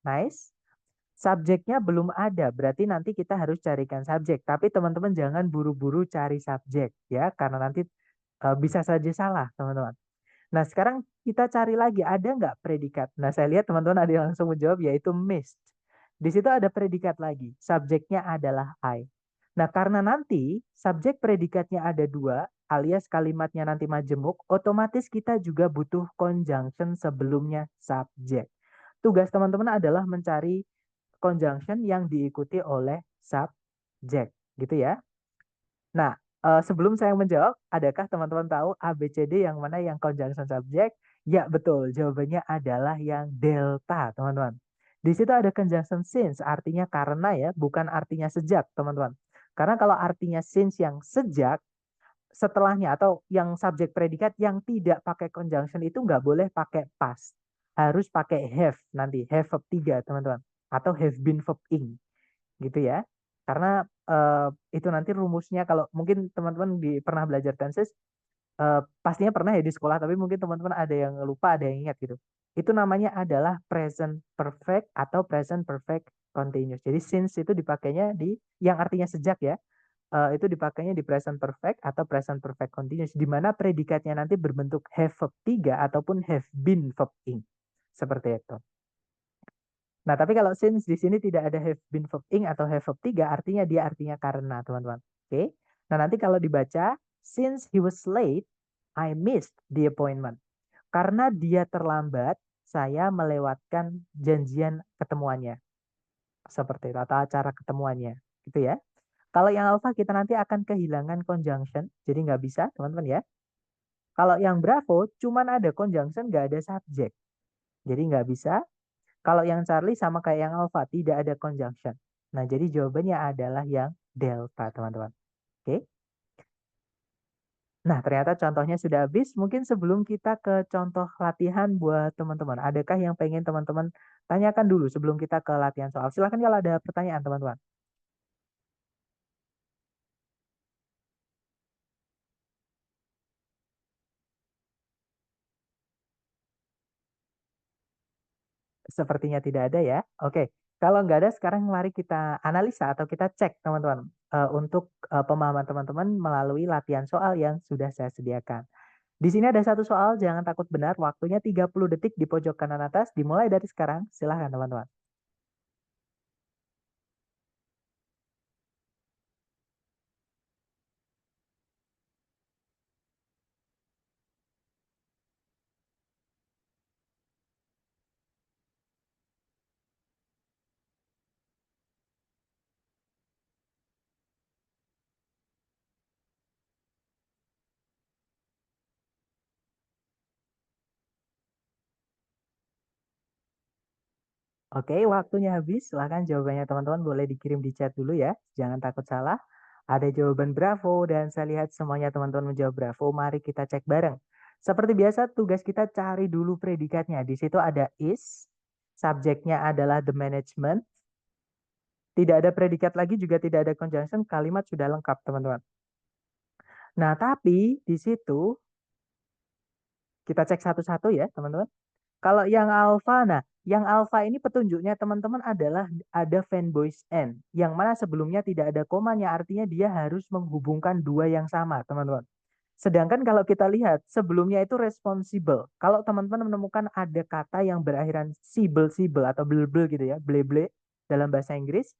[SPEAKER 1] Nice. Subjeknya belum ada, berarti nanti kita harus carikan subjek. Tapi teman-teman jangan buru-buru cari subjek, ya, karena nanti bisa saja salah, teman-teman. Nah, sekarang kita cari lagi, ada nggak predikat? Nah, saya lihat teman-teman ada yang langsung menjawab, yaitu missed. Di situ ada predikat lagi, subjeknya adalah I. Nah, karena nanti subjek predikatnya ada dua, alias kalimatnya nanti majemuk, otomatis kita juga butuh conjunction sebelumnya subjek. Tugas teman-teman adalah mencari conjunction yang diikuti oleh subjek, gitu ya. Nah, sebelum saya menjawab, adakah teman-teman tahu A, B, C, D yang mana yang conjunction subject? Ya, betul. Jawabannya adalah yang delta, teman-teman. Di situ ada conjunction since, artinya karena ya, bukan artinya sejak, teman-teman. Karena kalau artinya since yang sejak, setelahnya atau yang subjek predikat yang tidak pakai conjunction itu nggak boleh pakai past. Harus pakai have nanti, have verb 3, teman-teman. Atau have been verb ing gitu ya. Karena itu nanti rumusnya kalau mungkin teman-teman pernah belajar tenses, pastinya pernah ya di sekolah, tapi mungkin teman-teman ada yang lupa, ada yang ingat gitu. Itu namanya adalah present perfect atau present perfect continuous. Jadi since itu dipakainya di yang artinya sejak ya. Itu dipakainya di present perfect atau present perfect continuous di mana predikatnya nanti berbentuk have verb 3 ataupun have been verb ing. Seperti itu. Nah, tapi kalau since di sini tidak ada have been verb ing atau have verb 3 artinya dia artinya karena, teman-teman. Oke. Nah, nanti kalau dibaca since he was late, I missed the appointment. Karena dia terlambat, saya melewatkan janjian ketemuannya. Seperti itu, atau acara ketemuannya. Gitu ya. Kalau yang alpha kita nanti akan kehilangan conjunction, jadi nggak bisa, teman-teman ya. Kalau yang bravo, cuman ada conjunction, nggak ada subjek. Jadi nggak bisa. Kalau yang Charlie sama kayak yang alpha, tidak ada conjunction. Nah, jadi jawabannya adalah yang delta, teman-teman. Oke. Nah, ternyata contohnya sudah habis. Mungkin sebelum kita ke contoh latihan buat teman-teman, adakah yang pengen teman-teman tanyakan dulu sebelum kita ke latihan soal? Silahkan kalau ada pertanyaan, teman-teman. Sepertinya tidak ada ya. Oke, kalau nggak ada, sekarang mari kita analisa atau kita cek, teman-teman, untuk pemahaman teman-teman melalui latihan soal yang sudah saya sediakan. Di sini ada satu soal, jangan takut benar, waktunya 30 detik di pojok kanan atas, dimulai dari sekarang. Silahkan, teman-teman. Oke, waktunya habis. Silahkan jawabannya teman-teman boleh dikirim di chat dulu ya. Jangan takut salah. Ada jawaban Bravo dan saya lihat semuanya teman-teman menjawab Bravo. Mari kita cek bareng. Seperti biasa, tugas kita cari dulu predikatnya. Di situ ada is, subjeknya adalah the management. Tidak ada predikat lagi, juga tidak ada conjunction. Kalimat sudah lengkap, teman-teman. Nah, tapi di situ kita cek satu-satu ya, teman-teman. Kalau yang alpha, nah, yang alpha ini petunjuknya teman-teman adalah ada fanboys N, yang mana sebelumnya tidak ada komanya, artinya dia harus menghubungkan dua yang sama, teman-teman. Sedangkan kalau kita lihat, sebelumnya itu responsible. Kalau teman-teman menemukan ada kata yang berakhiran sible atau ble gitu ya, ble dalam bahasa Inggris,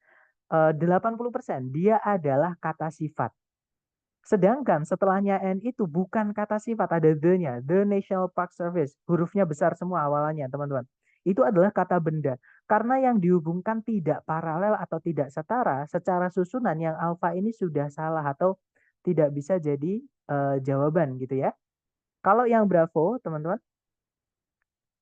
[SPEAKER 1] 80% dia adalah kata sifat. Sedangkan setelahnya N itu bukan kata sifat, ada the-nya, the National Park Service. Hurufnya besar semua awalannya, teman-teman. Itu adalah kata benda. Karena yang dihubungkan tidak paralel atau tidak setara, secara susunan yang alfa ini sudah salah atau tidak bisa jadi jawaban gitu ya. Kalau yang Bravo, teman-teman,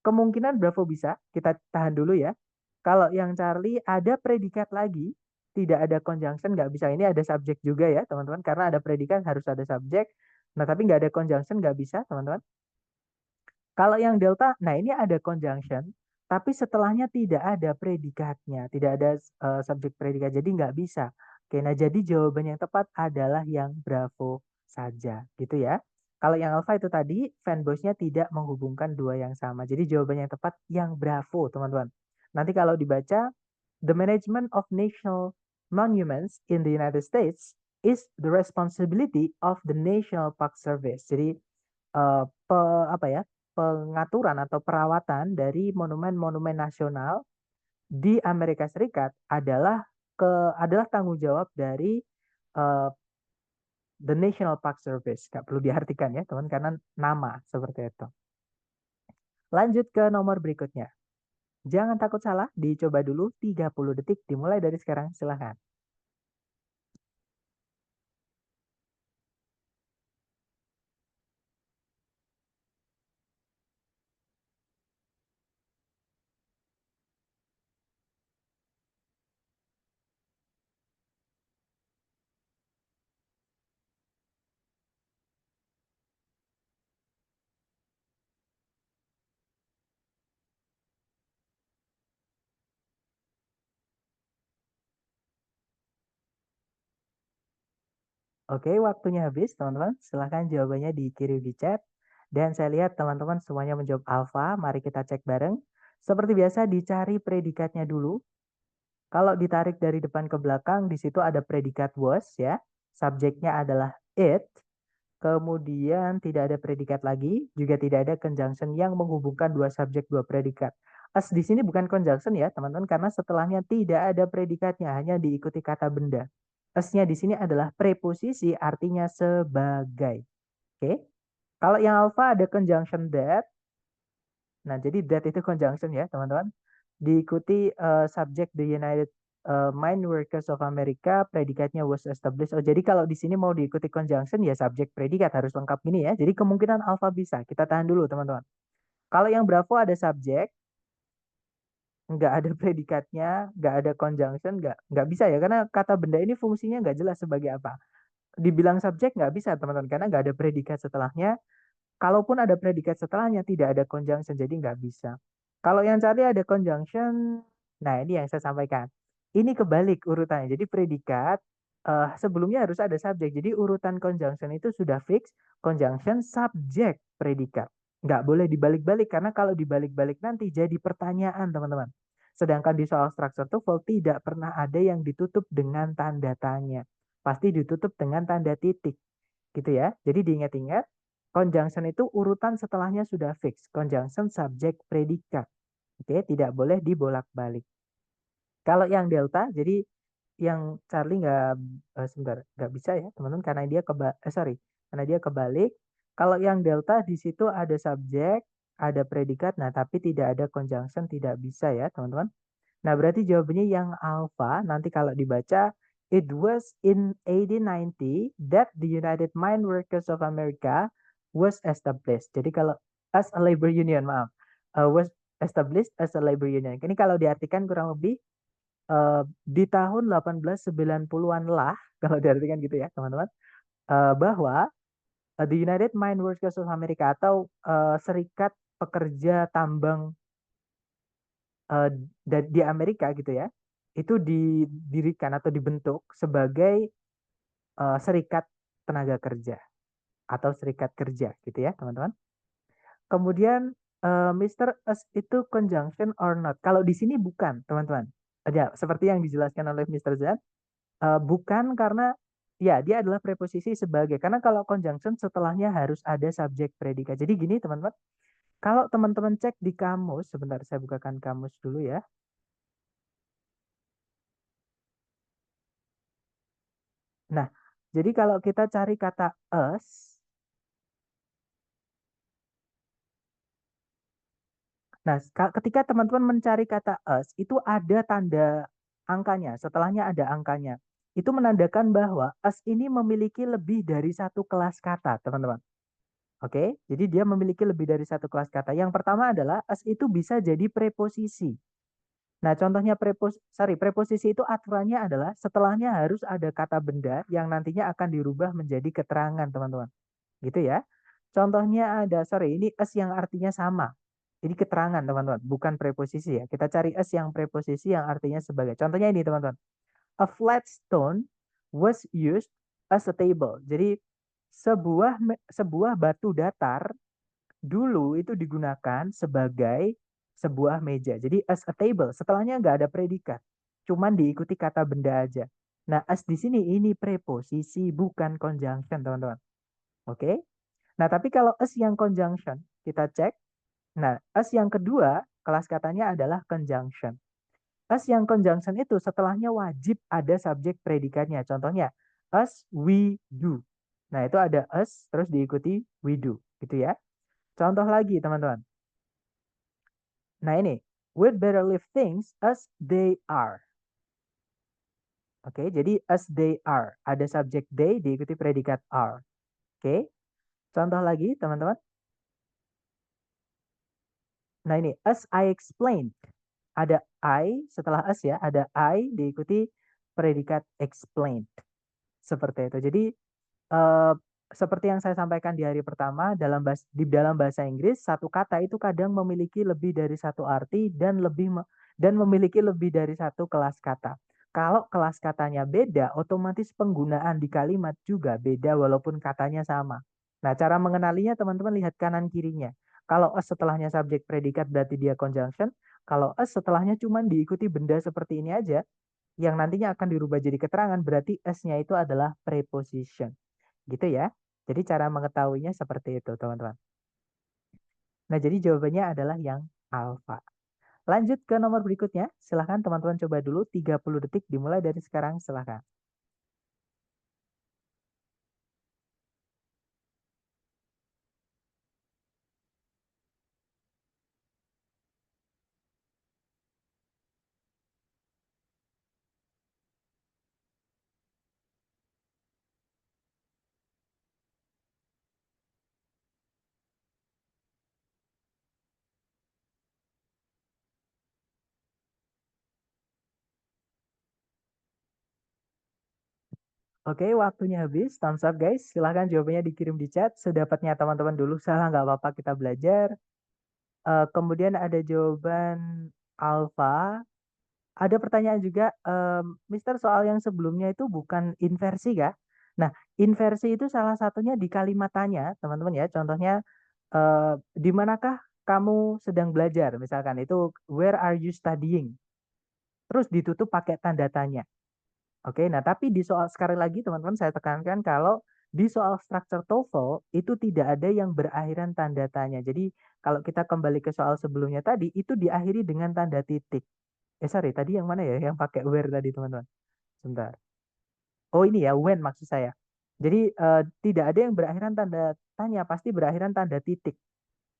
[SPEAKER 1] kemungkinan Bravo bisa, kita tahan dulu ya. Kalau yang Charlie ada predikat lagi, tidak ada conjunction, nggak bisa. Ini ada subjek juga ya, teman-teman. Karena ada predikat harus ada subjek. Nah, tapi nggak ada conjunction, nggak bisa, teman-teman. Kalau yang Delta, nah ini ada conjunction, tapi setelahnya tidak ada predikatnya, tidak ada subjek predikat, jadi nggak bisa. Oke, nah jadi jawaban yang tepat adalah yang Bravo saja, gitu ya. Kalau yang Alpha itu tadi, fanboys-nya tidak menghubungkan dua yang sama. Jadi jawaban yang tepat yang Bravo, teman-teman. Nanti kalau dibaca, the management of national monuments in the United States is the responsibility of the National Park Service. Jadi eh, apa ya, pengaturan atau perawatan dari monumen-monumen nasional di Amerika Serikat adalah tanggung jawab dari eh, the National Park Service. Nggak perlu diartikan ya teman karena nama seperti itu. Lanjut ke nomor berikutnya. Jangan takut salah, dicoba dulu 30 detik dimulai dari sekarang. Silahkan. Oke, waktunya habis, teman-teman. Silahkan jawabannya dikirim di chat. Dan saya lihat teman-teman semuanya menjawab alpha. Mari kita cek bareng. Seperti biasa dicari predikatnya dulu. Kalau ditarik dari depan ke belakang, di situ ada predikat was ya. Subjeknya adalah it. Kemudian tidak ada predikat lagi, juga tidak ada conjunction yang menghubungkan dua subjek dua predikat. As di sini bukan conjunction ya teman-teman, karena setelahnya tidak ada predikatnya, hanya diikuti kata benda. Asnya di sini adalah preposisi, artinya sebagai. Oke? Kalau yang alpha ada conjunction that. Nah, jadi that itu conjunction ya teman-teman. Diikuti subjek the United Mine Workers of America, predikatnya was established. Oh, jadi kalau di sini mau diikuti conjunction ya subjek predikat harus lengkap gini ya. Jadi kemungkinan alpha bisa. Kita tahan dulu teman-teman. Kalau yang bravo ada subjek, nggak ada predikatnya, nggak ada conjunction, nggak bisa ya. Karena kata benda ini fungsinya nggak jelas sebagai apa. Dibilang subjek nggak bisa teman-teman, karena nggak ada predikat setelahnya. Kalaupun ada predikat setelahnya, tidak ada conjunction, jadi nggak bisa. Kalau yang tadi ada conjunction, nah ini yang saya sampaikan. Ini kebalik urutannya. Jadi predikat sebelumnya harus ada subjek. Jadi urutan conjunction itu sudah fix, conjunction subjek predikat. Nggak boleh dibalik-balik, karena kalau dibalik-balik nanti jadi pertanyaan teman-teman. Sedangkan di soal structure TOEFL tidak pernah ada yang ditutup dengan tanda tanya. Pasti ditutup dengan tanda titik. Gitu ya. Jadi diingat-ingat, conjunction itu urutan setelahnya sudah fix. Conjunction subjek predikat. Oke, tidak boleh dibolak-balik. Kalau yang delta, jadi yang Charlie sebentar, nggak bisa ya teman-teman, karena dia karena dia kebalik. Kalau yang delta di situ ada subjek, ada predikat, nah tapi tidak ada conjunction, tidak bisa ya teman-teman. Nah, berarti jawabannya yang alpha. Nanti kalau dibaca, it was in 1890 that the United Mine Workers of America was established. Jadi kalau as a labor union, maaf, was established as a labor union. Ini kalau diartikan kurang lebih di tahun 1890-an lah, kalau diartikan gitu ya, teman-teman, bahwa the United Mine Workers of America atau Serikat Pekerja Tambang di Amerika gitu ya, itu didirikan atau dibentuk sebagai serikat tenaga kerja atau serikat kerja gitu ya teman-teman. Kemudian Mr. S itu conjunction or not. Kalau di sini bukan teman-teman. Ya, seperti yang dijelaskan oleh Mr. Z, bukan karena ya dia adalah preposisi sebagai. Karena kalau conjunction setelahnya harus ada subjek predikat. Jadi gini teman-teman, kalau teman-teman cek di kamus, sebentar saya bukakan kamus dulu ya. Nah, jadi kalau kita cari kata us, nah ketika teman-teman mencari kata us, itu ada tanda angkanya, setelahnya ada angkanya. Itu menandakan bahwa us ini memiliki lebih dari satu kelas kata, teman-teman. Oke, jadi dia memiliki lebih dari satu kelas kata. Yang pertama adalah us itu bisa jadi preposisi. Nah, contohnya preposisi itu aturannya adalah setelahnya harus ada kata benda yang nantinya akan dirubah menjadi keterangan, teman-teman. Gitu ya. Contohnya ada, ini as yang artinya sama. Ini keterangan, teman-teman, bukan preposisi ya. Kita cari as yang preposisi yang artinya sebagai. Contohnya ini, teman-teman. A flat stone was used as a table. Jadi sebuah batu datar dulu itu digunakan sebagai sebuah meja. Jadi as a table, setelahnya nggak ada predikat. Cuman diikuti kata benda aja. Nah, as di sini ini preposisi, bukan conjunction, teman-teman. Oke? Nah, tapi kalau as yang conjunction, kita cek. Nah, as yang kedua, kelas katanya adalah conjunction. As yang conjunction itu setelahnya wajib ada subjek predikatnya. Contohnya, as we do. Nah, itu ada as, terus diikuti we do. Gitu ya. Contoh lagi, teman-teman. Nah, ini. We'd better leave things as they are. Oke, jadi as they are. Ada subjek they diikuti predikat are. Oke. Contoh lagi, teman-teman. Nah, ini. As I explained. Ada I, setelah as ya, ada I diikuti predikat explained. Seperti itu. Jadi, seperti yang saya sampaikan di hari pertama, di dalam bahasa Inggris, satu kata itu kadang memiliki lebih dari satu arti dan memiliki lebih dari satu kelas kata. Kalau kelas katanya beda, otomatis penggunaan di kalimat juga beda walaupun katanya sama. Nah, cara mengenalinya teman-teman lihat kanan kirinya. Kalau as setelahnya subjek predikat berarti dia conjunction. Kalau as setelahnya cuma diikuti benda seperti ini aja, yang nantinya akan dirubah jadi keterangan, berarti as-nya itu adalah preposition. Gitu ya. Jadi cara mengetahuinya seperti itu, teman-teman. Nah, jadi jawabannya adalah yang alpha. Lanjut ke nomor berikutnya. Silahkan teman-teman coba dulu 30 detik dimulai dari sekarang. Silahkan. Oke, waktunya habis. Thumbs up guys. Silahkan jawabannya dikirim di chat. Sedapatnya teman-teman dulu. Salah nggak apa-apa, kita belajar. Kemudian ada jawaban alpha. Ada pertanyaan juga, Mister, soal yang sebelumnya itu bukan inversi kah? Nah, inversi itu salah satunya di kalimat tanya, teman-teman ya. Contohnya, di manakah kamu sedang belajar? Misalkan itu, where are you studying? Terus ditutup pakai tanda tanya. Oke, nah tapi di soal sekali lagi teman-teman saya tekankan kalau di soal structure TOEFL itu tidak ada yang berakhiran tanda tanya. Jadi kalau kita kembali ke soal sebelumnya tadi itu diakhiri dengan tanda titik. Sorry, tadi yang mana ya yang pakai where tadi teman-teman? Sebentar. Oh ini ya when maksud saya. Jadi tidak ada yang berakhiran tanda tanya, pasti berakhiran tanda titik.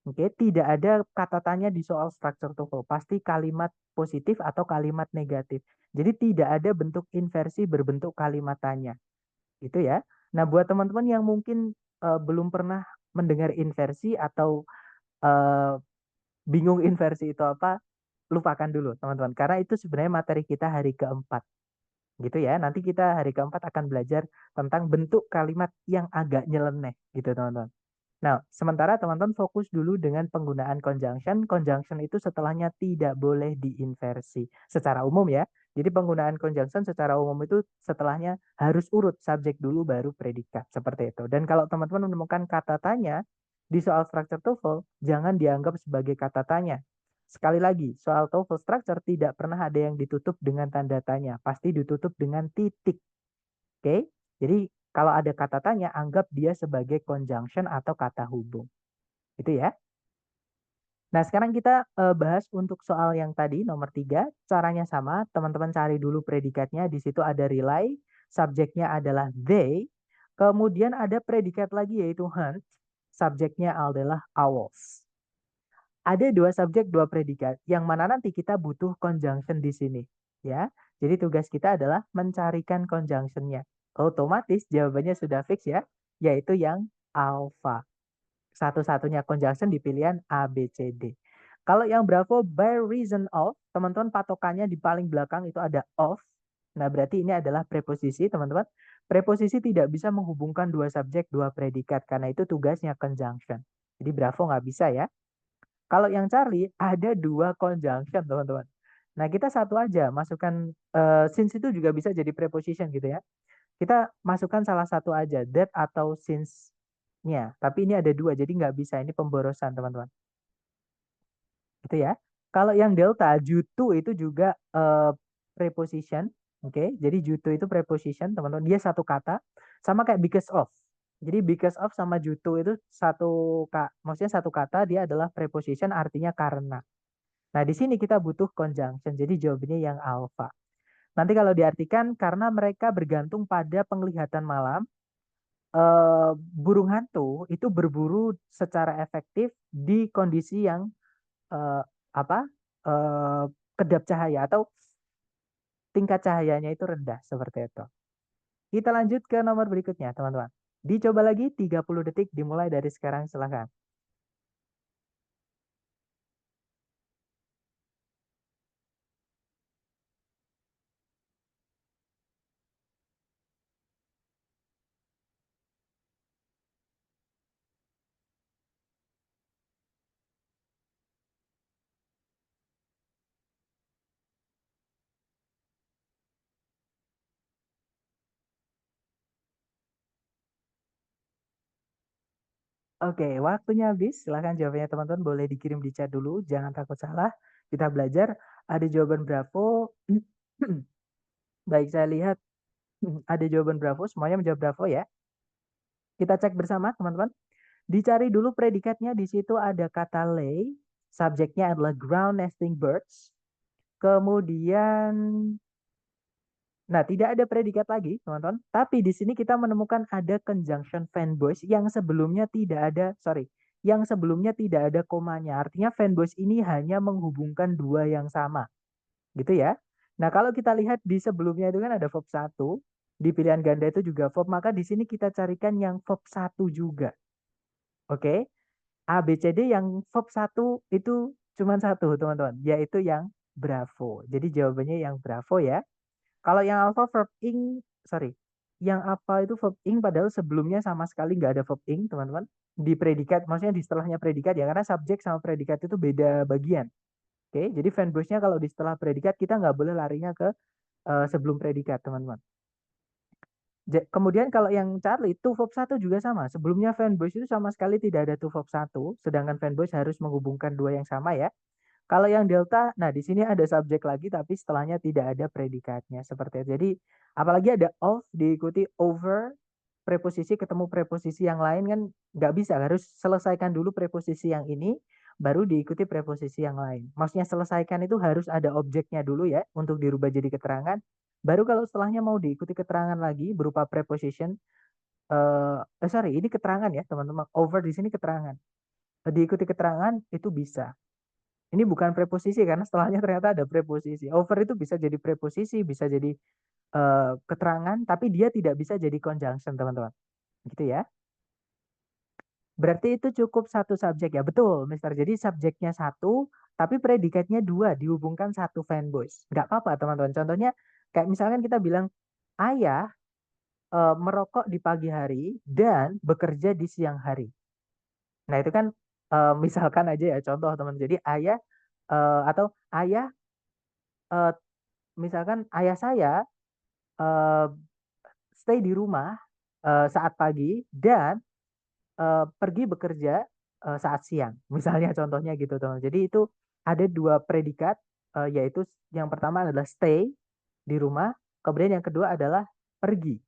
[SPEAKER 1] Oke, tidak ada kata tanya di soal structure TOEFL. Pasti kalimat positif atau kalimat negatif. Jadi tidak ada bentuk inversi berbentuk kalimat tanya. Gitu ya. Nah, buat teman-teman yang mungkin belum pernah mendengar inversi atau eh, bingung inversi itu apa, lupakan dulu teman-teman. Karena itu sebenarnya materi kita hari keempat. Gitu ya. Nanti kita hari keempat akan belajar tentang bentuk kalimat yang agak nyeleneh gitu teman-teman. Nah, sementara teman-teman fokus dulu dengan penggunaan conjunction. Conjunction itu setelahnya tidak boleh diinversi secara umum ya. Jadi penggunaan conjunction secara umum itu setelahnya harus urut subjek dulu baru predikat seperti itu. Dan kalau teman-teman menemukan kata tanya di soal structure TOEFL, jangan dianggap sebagai kata tanya. Sekali lagi, soal TOEFL structure tidak pernah ada yang ditutup dengan tanda tanya, pasti ditutup dengan titik. Oke, jadi kalau ada kata tanya, anggap dia sebagai conjunction atau kata hubung. Itu ya. Nah, sekarang kita bahas untuk soal yang tadi, nomor 3. Caranya sama, teman-teman cari dulu predikatnya. Di situ ada rely, subjeknya adalah they. Kemudian ada predikat lagi yaitu hunt, subjeknya adalah owls. Ada dua subjek, dua predikat, yang mana nanti kita butuh conjunction di sini. Ya, jadi tugas kita adalah mencarikan conjunctionnya. Otomatis jawabannya sudah fix ya, yaitu yang alpha. Satu-satunya conjunction di pilihan A, B, C, D. Kalau yang Bravo by reason of, teman-teman patokannya di paling belakang itu ada of. Nah, berarti ini adalah preposisi, teman-teman. Preposisi tidak bisa menghubungkan dua subjek, dua predikat, karena itu tugasnya conjunction. Jadi Bravo nggak bisa ya. Kalau yang Charlie ada dua conjunction, teman-teman. Nah, kita satu aja masukkan since itu juga bisa jadi preposition gitu ya. Kita masukkan salah satu aja, that atau since-nya. Tapi ini ada dua, jadi nggak bisa. Ini pemborosan, teman-teman. Gitu ya. Kalau yang delta, jutu itu juga preposition. Oke, jadi jutu itu preposition, teman-teman. Dia satu kata, sama kayak because of. Jadi because of sama jutu itu maksudnya satu kata, dia adalah preposition artinya karena. Nah, di sini kita butuh conjunction. Jadi jawabannya yang alpha. Nanti kalau diartikan karena mereka bergantung pada penglihatan malam, burung hantu itu berburu secara efektif di kondisi yang eh, apa? eh, kedap cahaya atau tingkat cahayanya itu rendah seperti itu. Kita lanjut ke nomor berikutnya, teman-teman. Dicoba lagi 30 detik dimulai dari sekarang, silahkan. Oke, waktunya habis. Silahkan jawabannya teman-teman boleh dikirim di chat dulu. Jangan takut salah. Kita belajar. Ada jawaban Bravo. Baik, saya lihat ada jawaban Bravo. Semuanya menjawab Bravo ya. Kita cek bersama teman-teman. Dicari dulu predikatnya. Di situ ada kata lay. Subjeknya adalah ground nesting birds. Kemudian, nah tidak ada predikat lagi teman-teman. Tapi di sini kita menemukan ada conjunction fanboys yang sebelumnya tidak ada, sorry, yang sebelumnya tidak ada komanya. Artinya fanboys ini hanya menghubungkan dua yang sama, gitu ya. Nah kalau kita lihat di sebelumnya itu kan ada verb 1, di pilihan ganda itu juga verb, maka di sini kita carikan yang verb 1 juga. Oke, A, B, C, D yang verb 1 itu cuma satu teman-teman, yaitu yang bravo. Jadi jawabannya yang bravo ya. Kalau yang alpha verb ing, sorry, yang apa itu verb ing padahal sebelumnya sama sekali nggak ada verb ing, teman-teman. Di predikat, maksudnya di setelahnya predikat ya, karena subjek sama predikat itu beda bagian. Oke, jadi fanbase-nya kalau di setelah predikat kita nggak boleh larinya ke sebelum predikat, teman-teman. Kemudian kalau yang Charlie, to verb 1 juga sama. Sebelumnya fanbase itu sama sekali tidak ada to verb 1, sedangkan fanbase harus menghubungkan dua yang sama ya. Kalau yang delta, nah di sini ada subjek lagi tapi setelahnya tidak ada predikatnya seperti itu. Jadi apalagi ada of diikuti over preposisi ketemu preposisi yang lain kan nggak bisa, harus selesaikan dulu preposisi yang ini baru diikuti preposisi yang lain. Maksudnya selesaikan itu harus ada objeknya dulu ya untuk dirubah jadi keterangan. Baru kalau setelahnya mau diikuti keterangan lagi berupa preposition, sorry ini keterangan ya teman-teman. Over di sini keterangan. Diikuti keterangan itu bisa. Ini bukan preposisi karena setelahnya ternyata ada preposisi. Over itu bisa jadi preposisi, bisa jadi keterangan, tapi dia tidak bisa jadi conjunction, teman-teman. Gitu ya. Berarti itu cukup satu subjek ya. Betul, Mister. Jadi subjeknya satu, tapi predikatnya dua, dihubungkan satu fanboys. Nggak apa-apa, teman-teman. Contohnya, kayak misalkan kita bilang, ayah merokok di pagi hari dan bekerja di siang hari. Nah, itu kan misalkan aja ya, contoh, teman. Jadi ayah atau ayah eh, misalkan ayah saya eh, stay di rumah saat pagi dan pergi bekerja saat siang. Misalnya contohnya gitu teman. Jadi itu ada dua predikat yaitu yang pertama adalah stay di rumah, kemudian yang kedua adalah pergi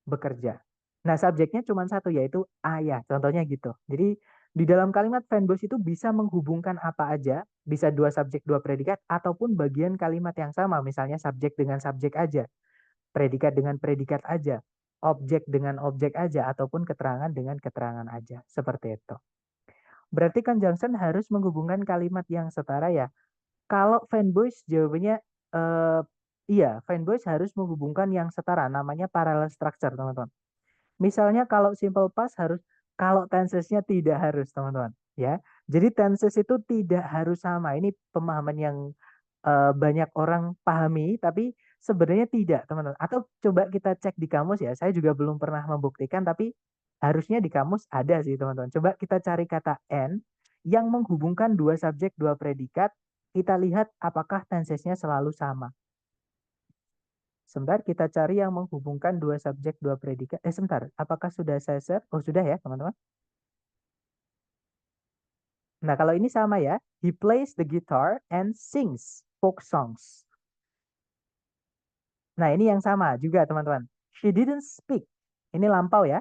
[SPEAKER 1] bekerja. Nah, subjeknya cuma satu yaitu ayah. Contohnya gitu. Jadi di dalam kalimat fanbase itu bisa menghubungkan apa aja, bisa dua subjek, dua predikat, ataupun bagian kalimat yang sama, misalnya subjek dengan subjek aja, predikat dengan predikat aja, objek dengan objek aja, ataupun keterangan dengan keterangan aja. Seperti itu. Berarti conjunction harus menghubungkan kalimat yang setara ya. Kalau fanboys jawabannya iya, fanboys harus menghubungkan yang setara, namanya parallel structure, teman-teman. Misalnya kalau simple past harus, kalau tensesnya tidak harus, teman-teman. Ya, jadi tenses itu tidak harus sama. Ini pemahaman yang banyak orang pahami, tapi sebenarnya tidak, teman-teman. Atau coba kita cek di kamus ya. Saya juga belum pernah membuktikan, tapi harusnya di kamus ada sih, teman-teman. Coba kita cari kata and yang menghubungkan dua subjek, dua predikat. Kita lihat apakah tensesnya selalu sama. Sebentar, kita cari yang menghubungkan dua subjek, dua predikat. Sebentar, apakah sudah saya share? Oh, sudah ya, teman-teman. Nah, kalau ini sama ya. He plays the guitar and sings folk songs. Nah, ini yang sama juga, teman-teman. She didn't speak. Ini lampau ya.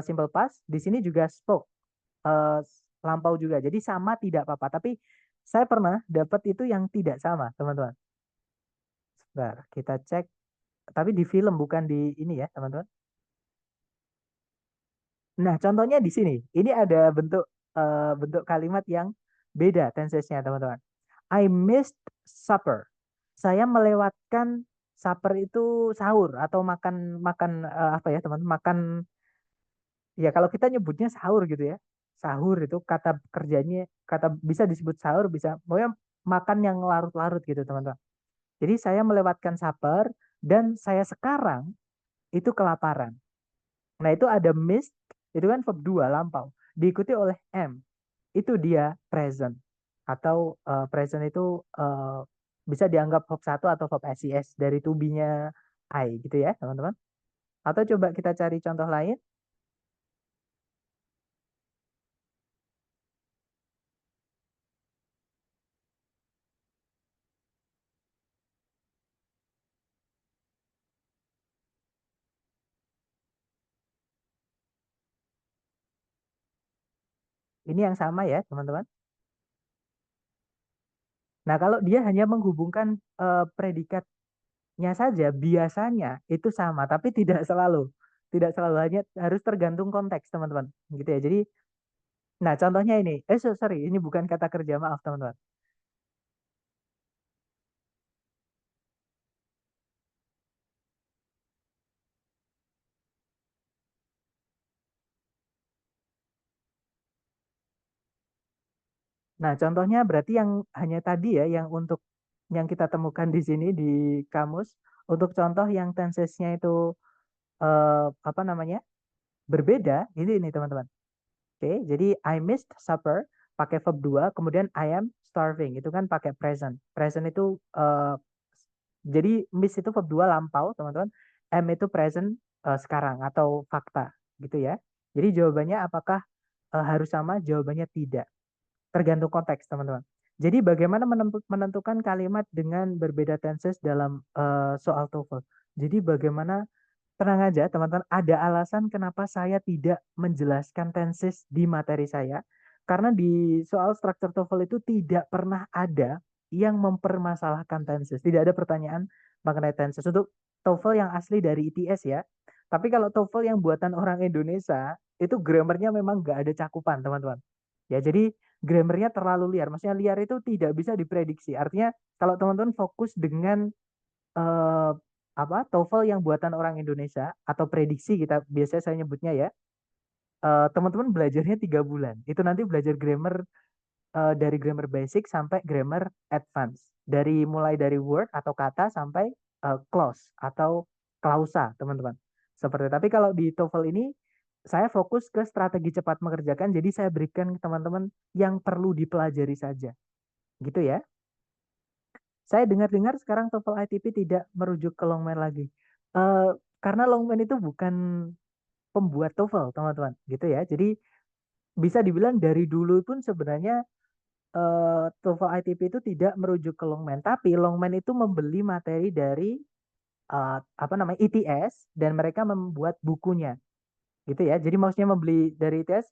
[SPEAKER 1] Simple past. Di sini juga spoke. Uh, Lampau juga. Jadi sama tidak apa-apa. Tapi saya pernah dapat itu yang tidak sama, teman-teman. Sebentar, kita cek. Tapi di film, bukan di ini ya, teman-teman. Nah, contohnya di sini. Ini ada bentuk bentuk kalimat yang beda tensesnya, teman-teman. I missed supper. Saya melewatkan supper itu sahur atau makan makan apa ya, teman? Makan ya kalau kita nyebutnya sahur gitu ya. Sahur itu kata kerjanya kata bisa disebut sahur, bisa pokoknya makan yang larut-larut gitu, teman-teman. Jadi saya melewatkan supper dan saya sekarang itu kelaparan. Nah, itu ada missed, itu kan verb 2 lampau. Diikuti oleh am. Itu dia present. Atau present itu bisa dianggap verb 1 atau verb SES dari to be-nya I gitu ya, teman-teman. Atau coba kita cari contoh lain. Ini yang sama ya, teman-teman. Nah, kalau dia hanya menghubungkan predikatnya saja, biasanya itu sama, tapi tidak selalu. Tidak selalu, hanya harus tergantung konteks, teman-teman. Gitu ya. Jadi, nah contohnya ini. Sorry, ini bukan kata kerja, maaf, teman-teman. Nah, contohnya berarti yang hanya tadi ya, yang untuk yang kita temukan di sini di kamus, untuk contoh yang tensesnya itu apa namanya? Berbeda, ini teman-teman. Oke, jadi I missed supper pakai verb 2, kemudian I am starving itu kan pakai present. Present itu jadi miss itu verb 2 lampau, teman-teman. Am itu present sekarang atau fakta gitu ya. Jadi jawabannya apakah harus sama? Jawabannya tidak. Tergantung konteks, teman-teman. Jadi bagaimana menentukan kalimat dengan berbeda tenses dalam soal TOEFL? Jadi bagaimana, tenang aja teman-teman, ada alasan kenapa saya tidak menjelaskan tenses di materi saya. Karena di soal struktur TOEFL itu tidak pernah ada yang mempermasalahkan tenses. Tidak ada pertanyaan mengenai tenses. Untuk TOEFL yang asli dari ITS ya. Tapi kalau TOEFL yang buatan orang Indonesia, itu grammarnya memang nggak ada cakupan, teman-teman. Ya, jadi grammarnya terlalu liar. Maksudnya liar itu tidak bisa diprediksi. Artinya kalau teman-teman fokus dengan eh, apa TOEFL yang buatan orang Indonesia atau prediksi kita biasanya saya nyebutnya ya, teman-teman belajarnya 3 bulan. Itu nanti belajar grammar dari grammar basic sampai grammar advance. Dari mulai dari word atau kata sampai clause atau klausa, teman-teman. Seperti tapi kalau di TOEFL ini saya fokus ke strategi cepat mengerjakan, jadi saya berikan ke teman-teman yang perlu dipelajari saja. Gitu ya. Saya dengar-dengar sekarang TOEFL ITP tidak merujuk ke Longman lagi. Eh, karena Longman itu bukan pembuat TOEFL, teman-teman. Gitu ya. Jadi bisa dibilang dari dulu pun sebenarnya TOEFL ITP itu tidak merujuk ke Longman, tapi Longman itu membeli materi dari apa namanya ITS dan mereka membuat bukunya, gitu ya. Jadi maksudnya membeli dari ITS,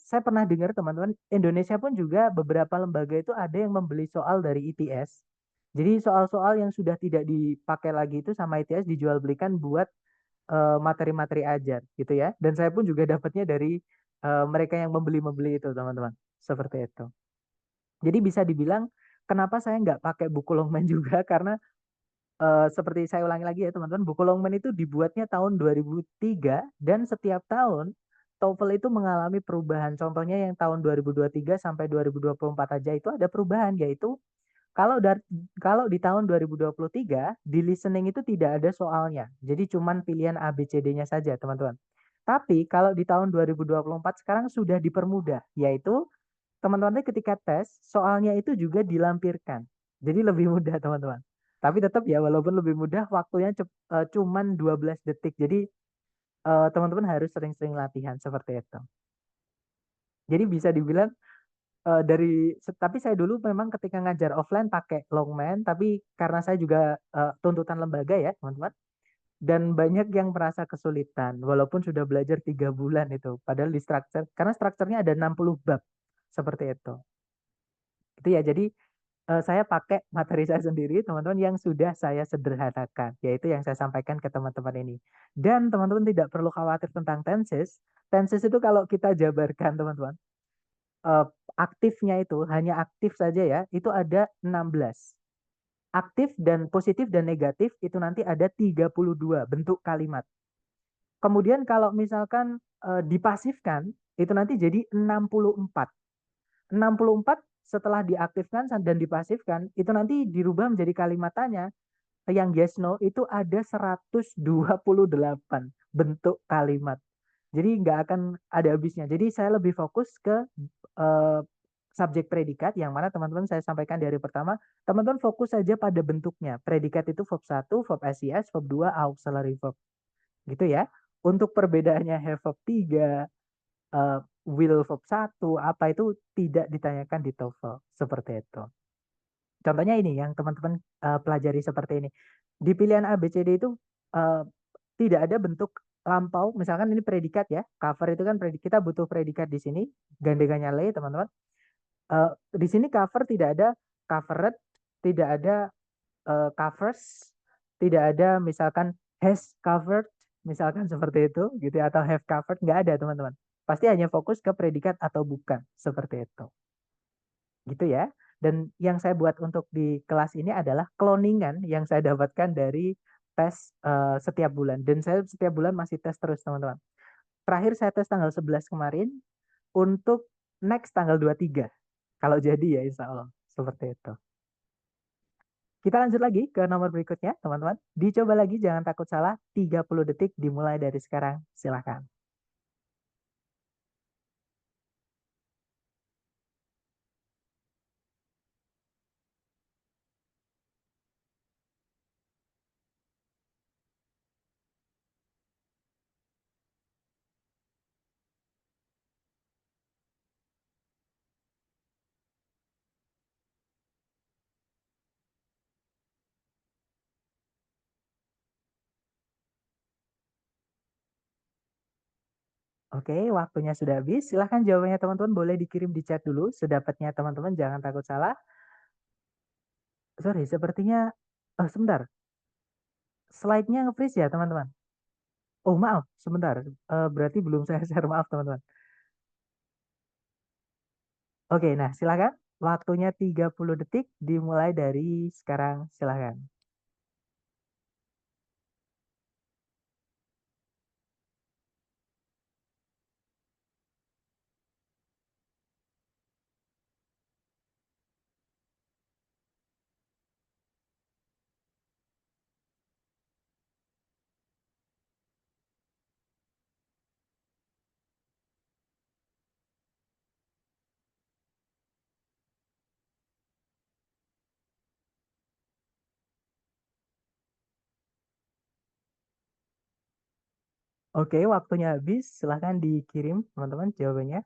[SPEAKER 1] saya pernah dengar teman-teman Indonesia pun juga beberapa lembaga itu ada yang membeli soal dari ITS. Jadi soal-soal yang sudah tidak dipakai lagi itu sama ITS dijual belikan buat materi-materi ajar, gitu ya. Dan saya pun juga dapatnya dari mereka yang membeli-membeli itu, teman-teman. Seperti itu. Jadi bisa dibilang kenapa saya nggak pakai buku Longman juga karena seperti saya ulangi lagi ya teman-teman, buku Longman itu dibuatnya tahun 2003 dan setiap tahun TOEFL itu mengalami perubahan. Contohnya yang tahun 2023 sampai 2024 aja itu ada perubahan, yaitu kalau dari kalau di tahun 2023 di listening itu tidak ada soalnya. Jadi cuman pilihan A B C D-nya saja, teman-teman. Tapi kalau di tahun 2024 sekarang sudah dipermudah, yaitu teman-teman ketika tes, soalnya itu juga dilampirkan. Jadi lebih mudah, teman-teman. Tapi tetap ya, walaupun lebih mudah, waktunya cuman 12 detik. Jadi teman-teman harus sering-sering latihan seperti itu. Jadi bisa dibilang tapi saya dulu memang ketika ngajar offline pakai Longman, tapi karena saya juga tuntutan lembaga ya, teman-teman. Dan banyak yang merasa kesulitan, walaupun sudah belajar 3 bulan itu. Padahal di structure, karena strukturnya ada 60 bab. Seperti itu. Itu ya, jadi saya pakai materi saya sendiri, teman-teman, yang sudah saya sederhanakan, yaitu yang saya sampaikan ke teman-teman ini. Dan teman-teman tidak perlu khawatir tentang tenses. Tenses itu kalau kita jabarkan, teman-teman, eh, aktifnya itu hanya aktif saja ya, itu ada 16. Aktif dan positif dan negatif itu nanti ada 32 bentuk kalimat. Kemudian kalau misalkan dipasifkan, itu nanti jadi 64. 64 setelah diaktifkan dan dipasifkan, itu nanti dirubah menjadi kalimat tanya. Yang yes no itu ada 128 bentuk kalimat. Jadi nggak akan ada habisnya. Jadi saya lebih fokus ke eh, subjek predikat yang mana teman-teman saya sampaikan di hari pertama, teman-teman fokus saja pada bentuknya. Predikat itu verb 1, verb SES, verb 2, auxiliary verb. Gitu ya. Untuk perbedaannya have verb 3, eh, will verb 1, apa itu tidak ditanyakan di TOEFL. Seperti itu. Contohnya ini yang teman-teman pelajari seperti ini. Di pilihan A, B, C, D itu eh, tidak ada bentuk lampau, misalkan ini predikat ya, cover itu kan kita butuh predikat di sini, gandengannya lay teman-teman. Eh, di sini cover tidak ada covered, tidak ada covers, tidak ada misalkan has covered, misalkan seperti itu gitu ya, atau have covered, nggak ada teman-teman. Pasti hanya fokus ke predikat atau bukan, seperti itu. Gitu ya. Dan yang saya buat untuk di kelas ini adalah cloningan yang saya dapatkan dari tes setiap bulan. Dan saya setiap bulan masih tes terus teman-teman. Terakhir saya tes tanggal 11 kemarin untuk next tanggal 23. Kalau jadi ya insya Allah. Seperti itu. Kita lanjut lagi ke nomor berikutnya teman-teman. Dicoba lagi jangan takut salah. 30 detik dimulai dari sekarang. Silahkan. Oke, waktunya sudah habis. Silahkan jawabannya teman-teman boleh dikirim di chat dulu. Sedapatnya teman-teman jangan takut salah. Sorry, sepertinya... Oh, sebentar. Slide-nya nge-freeze ya, teman-teman? Oh, maaf. Sebentar. Berarti belum saya share. Maaf, teman-teman. Oke, nah silakan. Waktunya 30 detik dimulai dari sekarang. Silakan. Oke, waktunya habis. Silahkan dikirim, teman-teman, jawabannya.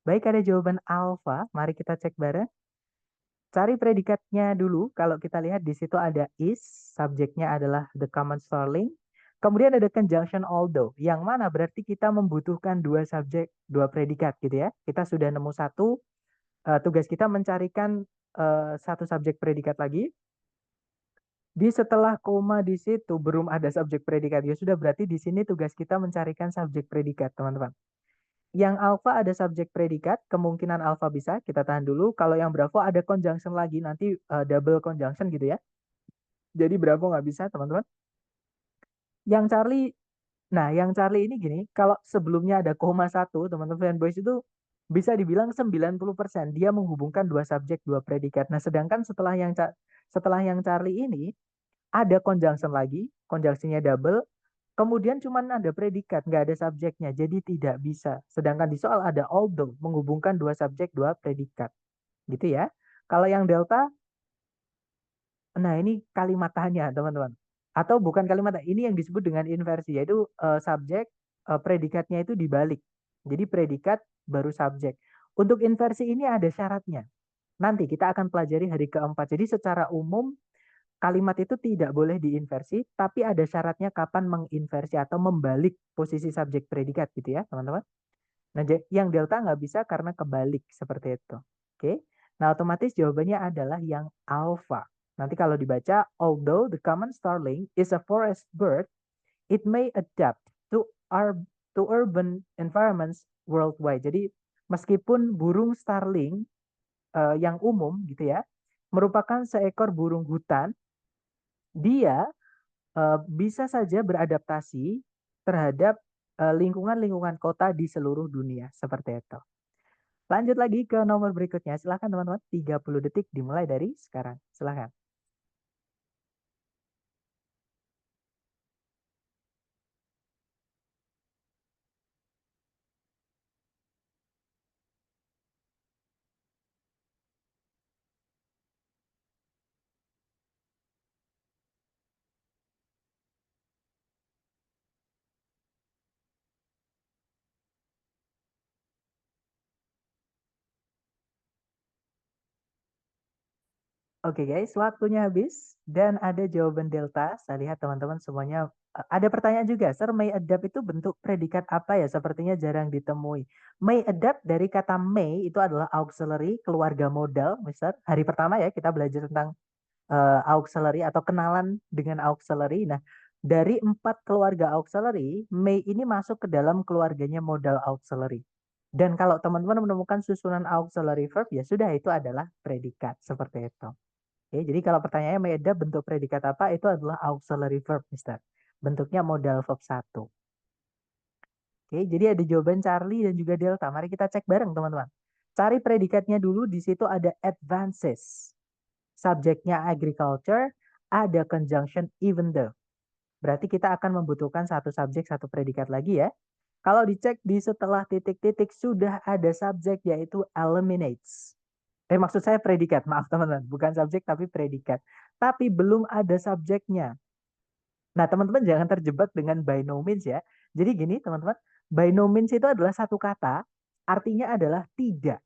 [SPEAKER 1] Baik, ada jawaban alfa. Mari kita cek bareng. Cari predikatnya dulu. Kalau kita lihat di situ ada is, subjeknya adalah the common starling. Kemudian ada conjunction although, yang mana berarti kita membutuhkan dua subjek, dua predikat gitu ya. Kita sudah nemu satu, tugas kita mencarikan satu subjek predikat lagi. Di setelah koma di situ belum ada subjek predikat. Ya sudah berarti di sini tugas kita mencarikan subjek predikat, teman-teman. Yang alfa ada subjek predikat, kemungkinan alfa bisa, kita tahan dulu. Kalau yang bravo ada conjunction lagi, nanti double conjunction gitu ya. Jadi bravo nggak bisa, teman-teman. Yang Charlie, nah yang Charlie ini gini, kalau sebelumnya ada koma satu, teman-teman fanboys itu bisa dibilang 90% dia menghubungkan dua subjek, dua predikat. Nah, sedangkan setelah yang Charlie ini ada conjunction lagi, conjunctionnya double, kemudian cuman ada predikat, nggak ada subjeknya, jadi tidak bisa. Sedangkan di soal ada although, menghubungkan dua subjek, dua predikat. Gitu ya. Kalau yang delta, nah ini kalimat tanya, teman-teman. Atau bukan kalimat tanya, ini yang disebut dengan inversi, yaitu subjek, predikatnya itu dibalik. Jadi predikat baru subjek. Untuk inversi ini ada syaratnya. Nanti kita akan pelajari hari keempat. Jadi secara umum kalimat itu tidak boleh diinversi, tapi ada syaratnya kapan menginversi atau membalik posisi subjek predikat gitu ya, teman-teman. Nah, yang delta nggak bisa karena kebalik seperti itu. Oke. Nah, otomatis jawabannya adalah yang alpha. Nanti kalau dibaca, although the common starling is a forest bird, it may adapt to our to urban environments worldwide. Jadi, meskipun burung starling yang umum gitu ya, merupakan seekor burung hutan, dia bisa saja beradaptasi terhadap lingkungan-lingkungan kota di seluruh dunia seperti itu. Lanjut lagi ke nomor berikutnya. Silahkan teman-teman, 30 detik dimulai dari sekarang. Silahkan. Oke guys, waktunya habis dan ada jawaban delta. Saya lihat teman-teman semuanya ada pertanyaan juga. Sir, may adapt itu bentuk predikat apa ya? Sepertinya jarang ditemui. May adapt dari kata may itu adalah auxiliary, keluarga modal, Mister. Hari pertama ya kita belajar tentang auxiliary atau kenalan dengan auxiliary. Nah, dari 4 keluarga auxiliary, may ini masuk ke dalam keluarganya modal auxiliary. Dan kalau teman-teman menemukan susunan auxiliary verb, ya sudah itu adalah predikat seperti itu. Oke, jadi kalau pertanyaannya Maeda bentuk predikat apa? Itu adalah auxiliary verb, Mister. Bentuknya modal verb satu. Oke, jadi ada jawaban Charlie dan juga Delta. Mari kita cek bareng, teman-teman. Cari predikatnya dulu. Di situ ada advances. Subjeknya agriculture, ada conjunction even though. Berarti kita akan membutuhkan satu subjek, satu predikat lagi ya. Kalau dicek di setelah titik-titik sudah ada subjek yaitu eliminates. Maksud saya predikat, maaf teman-teman, bukan subjek tapi predikat. Tapi belum ada subjeknya. Nah, teman-teman jangan terjebak dengan by no means ya. Jadi gini, teman-teman, by no means itu adalah satu kata, artinya adalah tidak.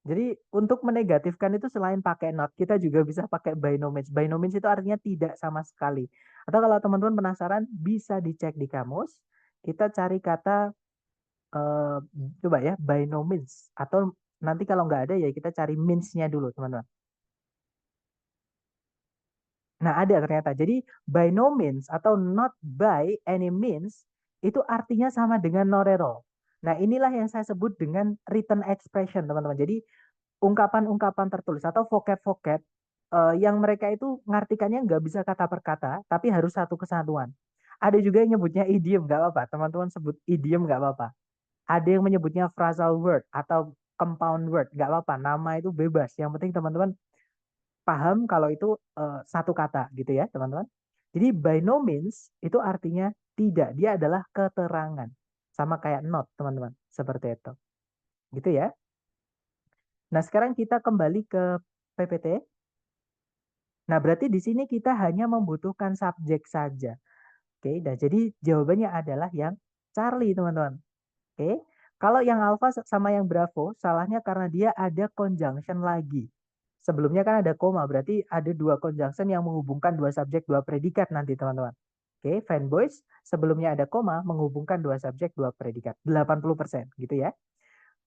[SPEAKER 1] Jadi untuk menegatifkan itu selain pakai not, kita juga bisa pakai by no means. By no means itu artinya tidak sama sekali. Atau kalau teman-teman penasaran, bisa dicek di kamus. Kita cari kata, eh, coba ya, by no means. Atau nanti kalau nggak ada ya kita cari means-nya dulu, teman-teman. Nah, ada ternyata. Jadi, by no means atau not by any means itu artinya sama dengan not at all. Nah, inilah yang saya sebut dengan written expression, teman-teman. Jadi, ungkapan-ungkapan tertulis atau vocab-vocab yang mereka itu ngartikannya nggak bisa kata per kata, tapi harus satu kesatuan. Ada juga yang nyebutnya idiom, nggak apa-apa. Teman-teman sebut idiom, nggak apa-apa. Ada yang menyebutnya phrasal word atau compound word, nggak apa-apa. Nama itu bebas. Yang penting teman-teman paham kalau itu satu kata gitu ya teman-teman. Jadi by no means itu artinya tidak, dia adalah keterangan. Sama kayak not teman-teman, seperti itu. Gitu ya. Nah sekarang kita kembali ke PPT. Nah berarti di sini kita hanya membutuhkan subjek saja. Oke, nah jadi jawabannya adalah yang Charlie teman-teman. Oke, kalau yang alpha sama yang bravo, salahnya karena dia ada conjunction lagi. Sebelumnya kan ada koma, berarti ada dua conjunction yang menghubungkan dua subjek, dua predikat nanti teman-teman. Oke, fanboys, sebelumnya ada koma menghubungkan dua subjek, dua predikat. 80% gitu ya.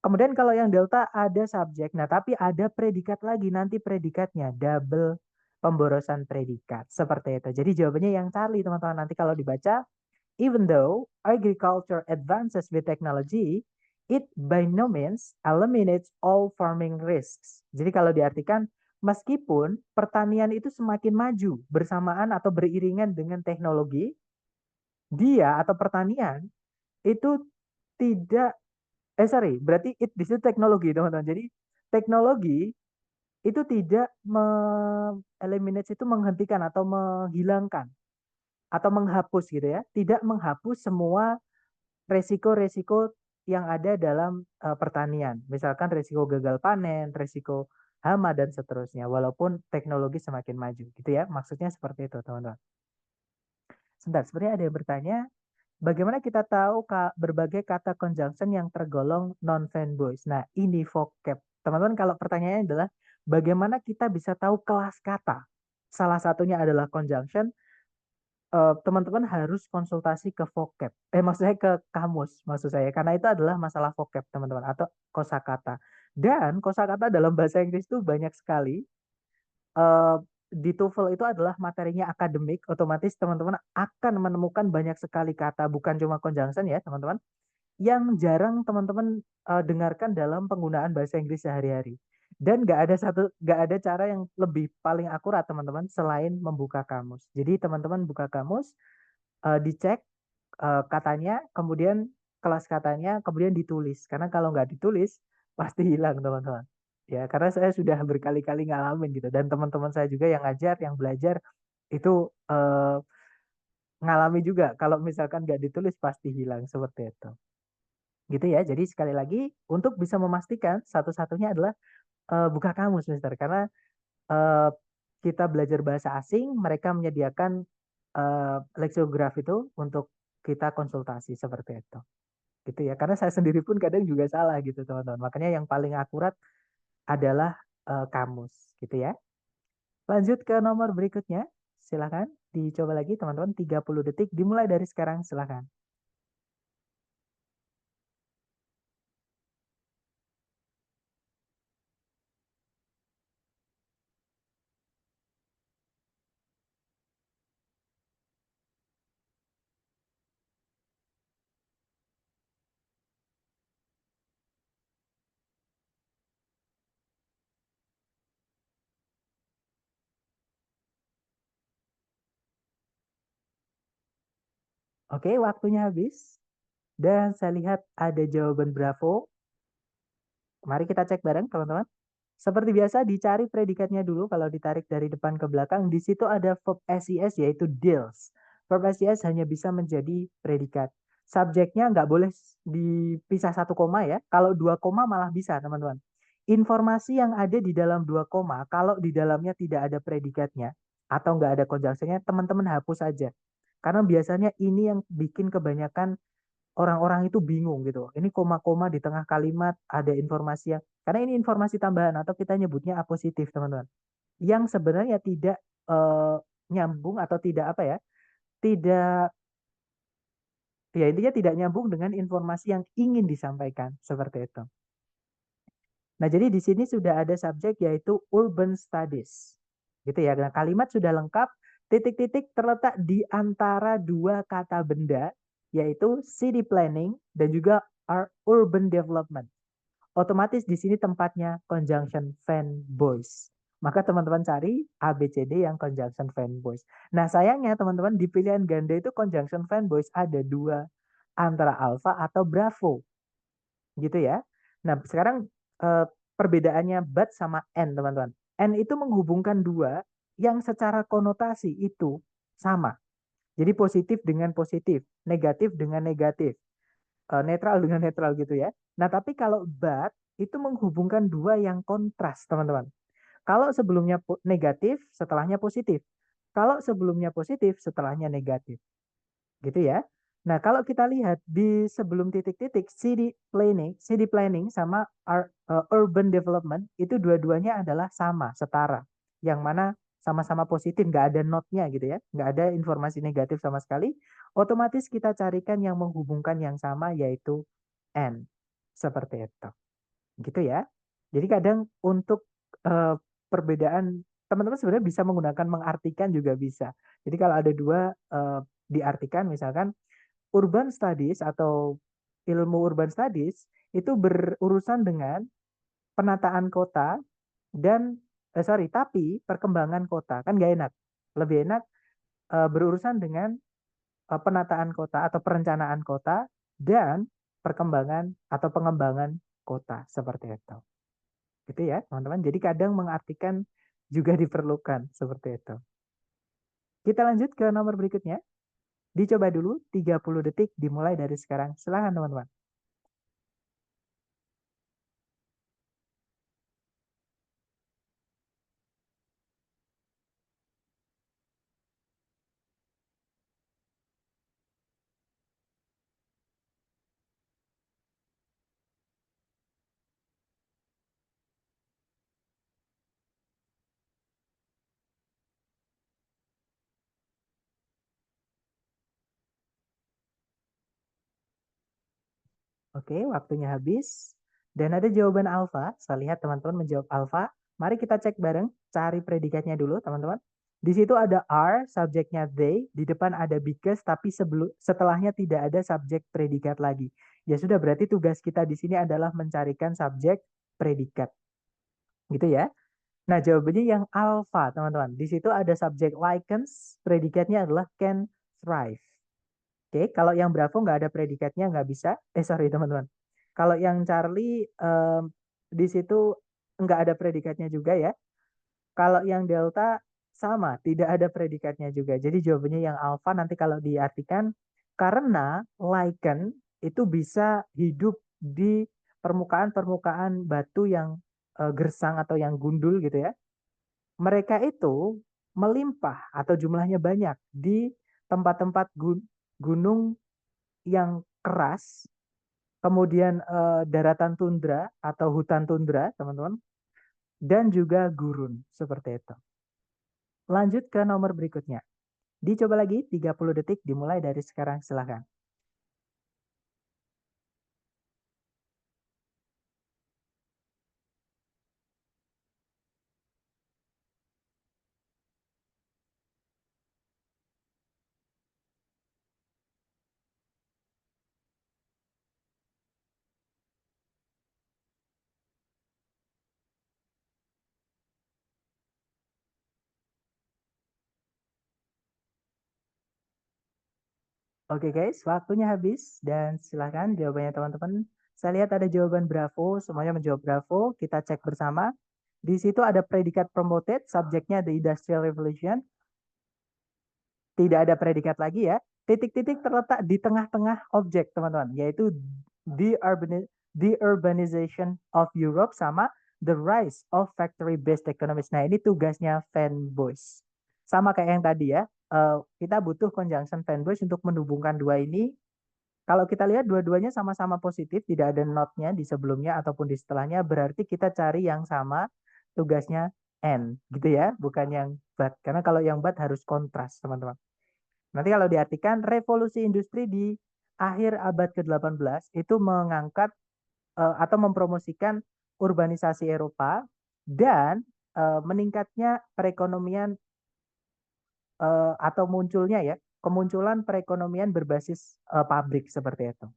[SPEAKER 1] Kemudian kalau yang delta ada subjek, nah tapi ada predikat lagi, nanti predikatnya double pemborosan predikat. Seperti itu. Jadi jawabannya yang Charlie teman-teman. Nanti kalau dibaca, even though agriculture advances with technology, it by no means eliminates all farming risks. Jadi kalau diartikan, meskipun pertanian itu semakin maju bersamaan atau beriringan dengan teknologi, dia atau pertanian itu tidak, sorry, berarti it di situ teknologi teman-teman. Jadi teknologi itu tidak eliminate itu menghentikan atau menghilangkan atau menghapus gitu ya, tidak menghapus semua resiko-resiko yang ada dalam pertanian. Misalkan resiko gagal panen, resiko hama dan seterusnya. Walaupun teknologi semakin maju, gitu ya. Maksudnya seperti itu, teman-teman. Sebentar, sebenarnya ada yang bertanya, bagaimana kita tahu berbagai kata conjunction yang tergolong non-fanboys? Nah, ini vocab. Teman-teman, kalau pertanyaannya adalah, bagaimana kita bisa tahu kelas kata? Salah satunya adalah conjunction, teman-teman harus konsultasi ke vocab. Maksud saya ke kamus, maksud saya. Karena itu adalah masalah vocab, teman-teman, atau kosakata. Dan kosakata dalam bahasa Inggris itu banyak sekali. Eh, di TOEFL itu adalah materinya akademik, otomatis teman-teman akan menemukan banyak sekali kata, bukan cuma conjunction ya, teman-teman, yang jarang teman-teman dengarkan dalam penggunaan bahasa Inggris sehari-hari. Dan nggak ada cara yang lebih paling akurat teman-teman selain membuka kamus. Jadi teman-teman buka kamus, dicek katanya, kemudian kelas katanya, kemudian ditulis. Karena kalau nggak ditulis, pasti hilang teman-teman. Ya, karena saya sudah berkali-kali ngalamin gitu. Dan teman-teman saya juga yang ngajar, yang belajar, itu ngalami juga. Kalau misalkan nggak ditulis, pasti hilang. Seperti itu. Gitu ya. Jadi sekali lagi, untuk bisa memastikan, satu-satunya adalah buka kamus, Mister. Karena eh, kita belajar bahasa asing, mereka menyediakan leksikograf itu untuk kita konsultasi seperti itu. Gitu ya. Karena saya sendiri pun kadang juga salah gitu, teman-teman. Makanya yang paling akurat adalah kamus, gitu ya. Lanjut ke nomor berikutnya. Silakan dicoba lagi teman-teman. 30 detik dimulai dari sekarang. Silakan. Oke, waktunya habis. Dan saya lihat ada jawaban Bravo. Mari kita cek bareng, teman-teman. Seperti biasa, dicari predikatnya dulu. Kalau ditarik dari depan ke belakang, di situ ada verb SES, yaitu deals. Verb SES hanya bisa menjadi predikat. Subjeknya nggak boleh dipisah satu koma ya. Kalau dua koma malah bisa, teman-teman. Informasi yang ada di dalam dua koma, kalau di dalamnya tidak ada predikatnya, atau nggak ada conjunction-nya, teman-teman hapus saja. Karena biasanya ini yang bikin kebanyakan orang-orang itu bingung gitu. Ini koma-koma di tengah kalimat ada informasi yang karena ini informasi tambahan atau kita nyebutnya apositif teman-teman. Yang sebenarnya tidak eh, nyambung atau tidak apa ya? Tidak ya intinya tidak nyambung dengan informasi yang ingin disampaikan seperti itu. Nah, jadi di sini sudah ada subjek yaitu urban studies. Gitu ya. Nah, kalimat sudah lengkap, titik-titik terletak di antara dua kata benda yaitu city planning dan juga urban development. Otomatis di sini tempatnya conjunction fanboys. Maka teman-teman cari ABCD yang conjunction fanboys. Nah, sayangnya teman-teman di pilihan ganda itu conjunction fanboys ada dua antara alpha atau bravo gitu ya. Nah, sekarang eh, perbedaannya but sama and, teman-teman. And itu menghubungkan dua yang secara konotasi itu sama. Jadi positif dengan positif, negatif dengan negatif, netral dengan netral gitu ya. Nah, tapi kalau but itu menghubungkan dua yang kontras, teman-teman. Kalau sebelumnya negatif, setelahnya positif. Kalau sebelumnya positif, setelahnya negatif. Gitu ya. Nah, kalau kita lihat di sebelum titik-titik city planning sama urban development itu dua-duanya adalah sama, setara. Yang mana sama-sama positif, nggak ada not-nya gitu ya, nggak ada informasi negatif sama sekali. Otomatis kita carikan yang menghubungkan yang sama yaitu and. Seperti itu. Gitu ya. Jadi kadang untuk eh, perbedaan teman-teman sebenarnya bisa menggunakan mengartikan juga bisa. Jadi kalau ada dua diartikan misalkan urban studies atau ilmu urban studies itu berurusan dengan penataan kota dan sorry tapi perkembangan kota kan gak enak. Lebih enak berurusan dengan penataan kota atau perencanaan kota dan perkembangan atau pengembangan kota seperti itu. Gitu ya, teman-teman. Jadi kadang mengartikan juga diperlukan seperti itu. Kita lanjut ke nomor berikutnya. Dicoba dulu 30 detik dimulai dari sekarang. Silahkan teman-teman. Oke, waktunya habis. Dan ada jawaban alfa. Saya lihat teman-teman menjawab alfa. Mari kita cek bareng. Cari predikatnya dulu, teman-teman. Di situ ada are, subjeknya they. Di depan ada because, tapi setelahnya tidak ada subjek predikat lagi. Ya sudah, berarti tugas kita di sini adalah mencarikan subjek predikat. Gitu ya. Nah, jawabannya yang alfa, teman-teman. Di situ ada subjek likens, predikatnya adalah can thrive. Oke, kalau yang Bravo nggak ada predikatnya nggak bisa. Sorry teman-teman. Kalau yang Charlie di situ nggak ada predikatnya juga ya. Kalau yang Delta sama, tidak ada predikatnya juga. Jadi jawabannya yang Alpha nanti kalau diartikan karena lichen itu bisa hidup di permukaan-permukaan batu yang gersang atau yang gundul gitu ya. Mereka itu melimpah atau jumlahnya banyak di tempat-tempat gunung yang keras, kemudian daratan tundra atau hutan tundra, teman-teman, dan juga gurun seperti itu. Lanjut ke nomor berikutnya. Dicoba lagi 30 detik dimulai dari sekarang, silahkan. Oke guys, waktunya habis dan silahkan jawabannya teman-teman. Saya lihat ada jawaban Bravo, semuanya menjawab Bravo. Kita cek bersama. Di situ ada predikat promoted, subjeknya the Industrial Revolution. Tidak ada predikat lagi ya. Titik-titik terletak di tengah-tengah objek teman-teman, yaitu the, the urbanization of Europe sama the rise of factory-based economies. Nah ini tugasnya fanboys. Sama kayak yang tadi ya, kita butuh conjunction fanboys untuk menhubungkan dua ini. Kalau kita lihat dua-duanya sama-sama positif, tidak ada not-nya di sebelumnya ataupun di setelahnya, berarti kita cari yang sama, tugasnya and, gitu ya, bukan yang but. Karena kalau yang but harus kontras, teman-teman. Nanti kalau diartikan, revolusi industri di akhir abad ke-18 itu mengangkat atau mempromosikan urbanisasi Eropa dan meningkatnya perekonomian atau munculnya ya, kemunculan perekonomian berbasis pabrik seperti itu.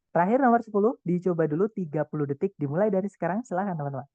[SPEAKER 1] Terakhir nomor 10, dicoba dulu 30 detik dimulai dari sekarang. Silahkan teman-teman.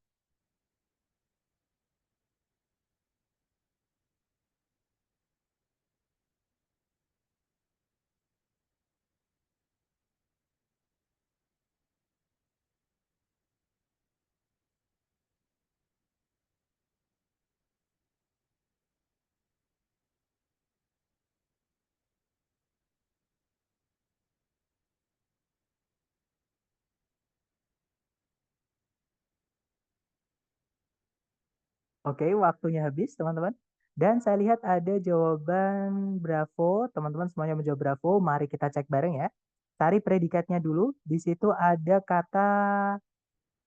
[SPEAKER 1] Oke, waktunya habis teman-teman. Dan saya lihat ada jawaban Bravo. Teman-teman semuanya menjawab Bravo. Mari kita cek bareng ya. Cari predikatnya dulu. Di situ ada kata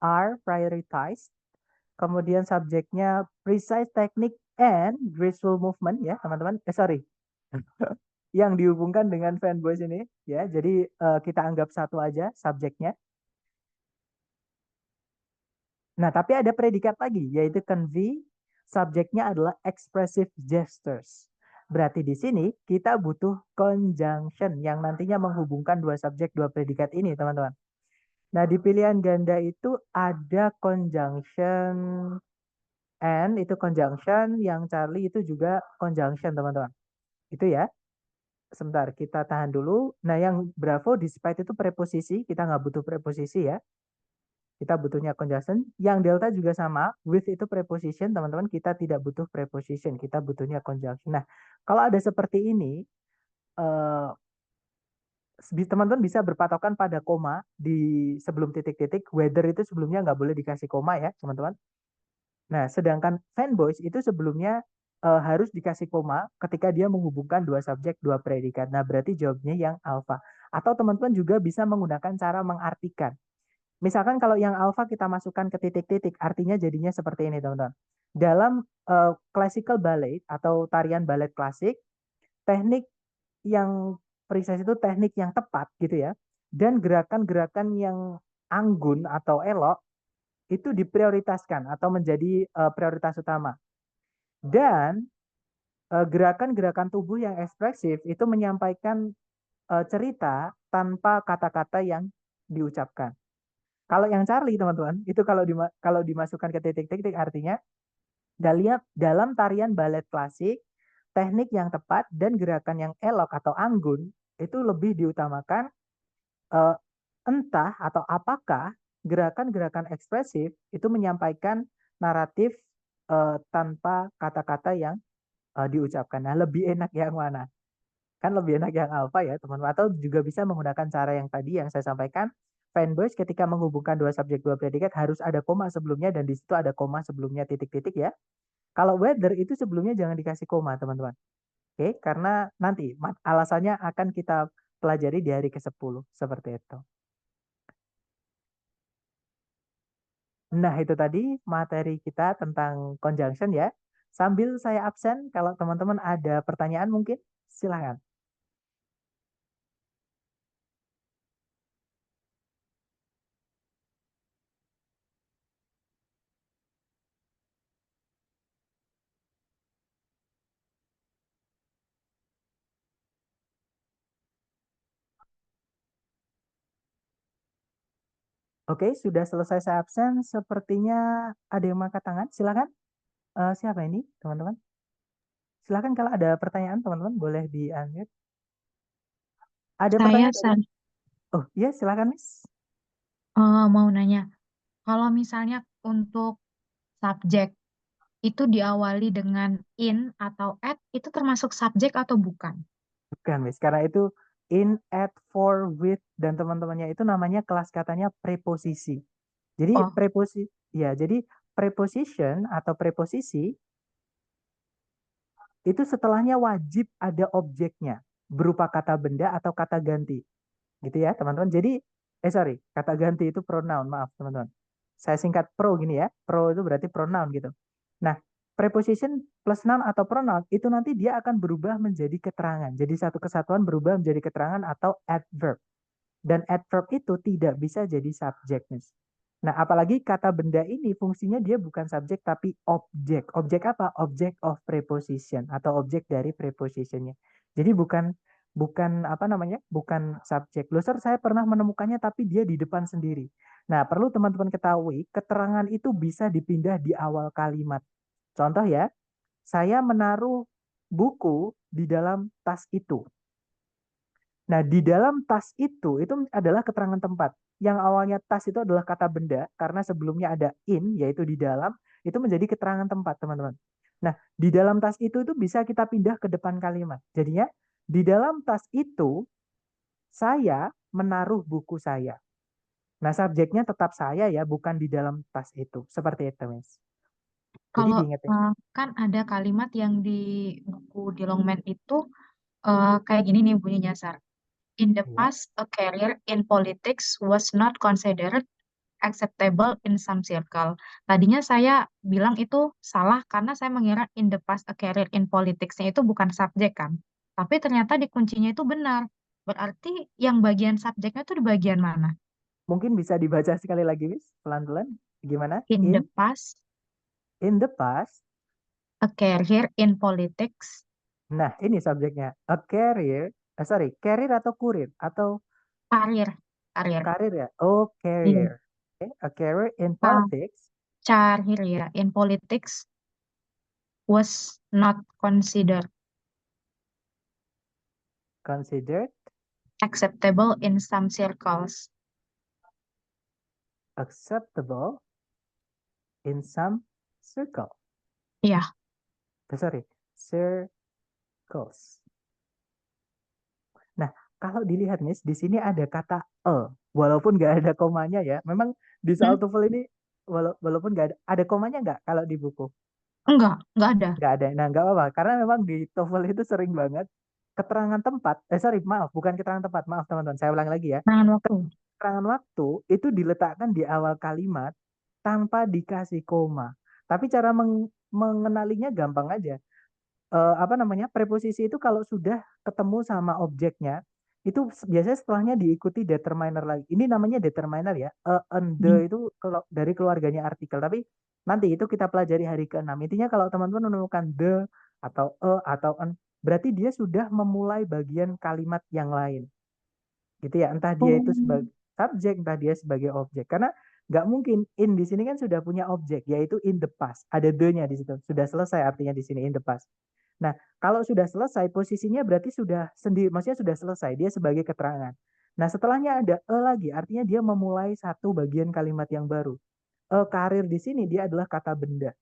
[SPEAKER 1] are prioritized. Kemudian subjeknya precise technique and graceful movement ya teman-teman. Sorry. Yang dihubungkan dengan fanboys ini ya. Jadi kita anggap satu aja subjeknya. Nah, tapi ada predikat lagi, yaitu convey, subjeknya adalah expressive gestures. Berarti di sini kita butuh conjunction yang nantinya menghubungkan dua subjek, dua predikat ini, teman-teman. Nah, di pilihan ganda itu ada conjunction and, itu conjunction, yang Charlie itu juga conjunction, teman-teman. Itu ya. Sebentar, kita tahan dulu. Nah, yang Bravo, despite itu preposisi, kita nggak butuh preposisi ya. Kita butuhnya conjunction. Yang delta juga sama. With itu preposition, teman-teman. Kita tidak butuh preposition. Kita butuhnya conjunction. Nah, kalau ada seperti ini, eh, teman-teman bisa berpatokan pada koma di sebelum titik-titik. Weather itu sebelumnya nggak boleh dikasih koma ya, teman-teman. Nah, sedangkan fanboys itu sebelumnya harus dikasih koma ketika dia menghubungkan dua subjek, dua predikat. Nah, berarti jawabnya yang alpha. Atau teman-teman juga bisa menggunakan cara mengartikan. Misalkan kalau yang alfa kita masukkan ke titik-titik, artinya jadinya seperti ini, teman-teman. Dalam classical ballet atau tarian balet klasik, teknik yang precise itu teknik yang tepat gitu ya. Dan gerakan-gerakan yang anggun atau elok itu diprioritaskan atau menjadi prioritas utama. Dan gerakan-gerakan tubuh yang ekspresif itu menyampaikan cerita tanpa kata-kata yang diucapkan. Kalau yang Charlie teman-teman, itu kalau dimasukkan ke titik-titik artinya dalam tarian balet klasik, teknik yang tepat dan gerakan yang elok atau anggun itu lebih diutamakan, eh, entah atau apakah gerakan-gerakan ekspresif itu menyampaikan naratif tanpa kata-kata yang diucapkan. Nah, lebih enak yang mana? Kan lebih enak yang alpha ya teman-teman. Atau juga bisa menggunakan cara yang tadi yang saya sampaikan. Fanboys ketika menghubungkan dua subjek dua predikat harus ada koma sebelumnya dan di situ ada koma sebelumnya titik-titik ya. Kalau weather itu sebelumnya jangan dikasih koma teman-teman. Oke, karena nanti alasannya akan kita pelajari di hari ke-10 seperti itu. Nah, itu tadi materi kita tentang conjunction ya. Sambil saya absen, kalau teman-teman ada pertanyaan mungkin silakan. Oke, sudah selesai saya absen. Sepertinya ada yang mengangkat tangan. Silakan. Siapa ini, teman-teman? Silakan kalau ada pertanyaan, teman-teman boleh di-unmute. Ada
[SPEAKER 2] Saya
[SPEAKER 1] pertanyaan dari... Oh, iya, silakan, Miss.
[SPEAKER 2] mau nanya, kalau misalnya untuk subjek itu diawali dengan in atau at, itu termasuk subjek atau bukan?
[SPEAKER 1] Bukan, Miss. Karena itu in, at, for, with, dan teman-temannya itu namanya kelas katanya preposisi. Jadi
[SPEAKER 2] Oh,
[SPEAKER 1] ya, jadi preposition atau preposisi itu setelahnya wajib ada objeknya berupa kata benda atau kata ganti. Gitu ya, teman-teman. Jadi, sorry, kata ganti itu pronoun, maaf teman-teman. Saya singkat pro gini ya, pro itu berarti pronoun gitu. Nah, preposition plus noun atau pronoun itu nanti dia akan berubah menjadi keterangan. Jadi satu kesatuan berubah menjadi keterangan atau adverb. Dan adverb itu tidak bisa jadi subjek, Miss. Nah, apalagi kata benda ini fungsinya dia bukan subjek tapi objek. Objek apa? Objek of preposition atau objek dari prepositionnya. Jadi bukan bukan apa namanya? Bukan subjek. Loh, Sir, saya pernah menemukannya tapi dia di depan sendiri. Nah, perlu teman-teman ketahui, keterangan itu bisa dipindah di awal kalimat. Contoh ya, saya menaruh buku di dalam tas itu. Nah, di dalam tas itu adalah keterangan tempat. Yang awalnya tas itu adalah kata benda, karena sebelumnya ada in, yaitu di dalam, itu menjadi keterangan tempat, teman-teman. Nah, di dalam tas itu bisa kita pindah ke depan kalimat. Jadinya, di dalam tas itu, saya menaruh buku saya. Nah, subjeknya tetap saya ya, bukan di dalam tas itu. Seperti itu, Mas. Jadi
[SPEAKER 2] kalau
[SPEAKER 1] diingat ya.
[SPEAKER 2] kan ada kalimat yang di buku di Longman itu kayak gini nih bunyinya, Sar. In the
[SPEAKER 1] Iya.
[SPEAKER 2] past, a career in politics was not considered acceptable in some circle. Tadinya saya bilang itu salah karena saya mengira in the past, a career in politics-nya itu bukan subjek kan. Tapi ternyata di kuncinya itu benar. Berarti yang bagian subjeknya itu di bagian mana?
[SPEAKER 1] Mungkin bisa dibaca sekali lagi, Miss. Pelan-pelan. Gimana?
[SPEAKER 2] In the past,
[SPEAKER 1] In the past.
[SPEAKER 2] a career in politics,
[SPEAKER 1] Nah, ini subjeknya. A career, sorry, career atau kurir atau
[SPEAKER 2] karir, karir.
[SPEAKER 1] karir ya? Oh,
[SPEAKER 2] Iya.
[SPEAKER 1] career. Okay. A career in
[SPEAKER 2] Ka-
[SPEAKER 1] politics
[SPEAKER 2] Karir ya, in politics was not considered
[SPEAKER 1] considered
[SPEAKER 2] acceptable in some circles.
[SPEAKER 1] acceptable in some circle.
[SPEAKER 2] Iya.
[SPEAKER 1] Sorry, circles. Nah, kalau dilihat nih, di sini ada kata walaupun nggak ada komanya ya. Memang di soal
[SPEAKER 2] Hmm?
[SPEAKER 1] TOEFL ini walaupun nggak ada komanya nggak kalau di buku.
[SPEAKER 2] Enggak ada.
[SPEAKER 1] Nggak ada. Nah, nggak apa-apa. Karena memang di TOEFL itu sering banget keterangan tempat. Sorry, maaf, bukan keterangan tempat. Maaf teman-teman. Saya ulang lagi ya.
[SPEAKER 2] Tangan waktu.
[SPEAKER 1] Keterangan waktu itu diletakkan di awal kalimat tanpa dikasih koma. Tapi cara mengenalinya gampang aja. Apa namanya? Preposisi itu kalau sudah ketemu sama objeknya, itu biasanya setelahnya diikuti determiner lagi. Ini namanya determiner ya. And the
[SPEAKER 2] Hmm.
[SPEAKER 1] itu kalau dari keluarganya artikel. Tapi nanti itu kita pelajari hari ke-6. Intinya kalau teman-teman menemukan the atau atau an, berarti dia sudah memulai bagian kalimat yang lain gitu ya, entah dia itu
[SPEAKER 2] Oh,
[SPEAKER 1] sebagai subjek entah dia sebagai objek, karena nggak mungkin in di sini kan sudah punya objek yaitu in the past, ada the-nya di situ, sudah selesai artinya di sini in the past. Nah, kalau sudah selesai posisinya berarti sudah sendiri, maksudnya sudah selesai dia sebagai keterangan. Nah, setelahnya ada lagi, artinya dia memulai satu bagian kalimat yang baru. Karir di sini dia adalah kata benda,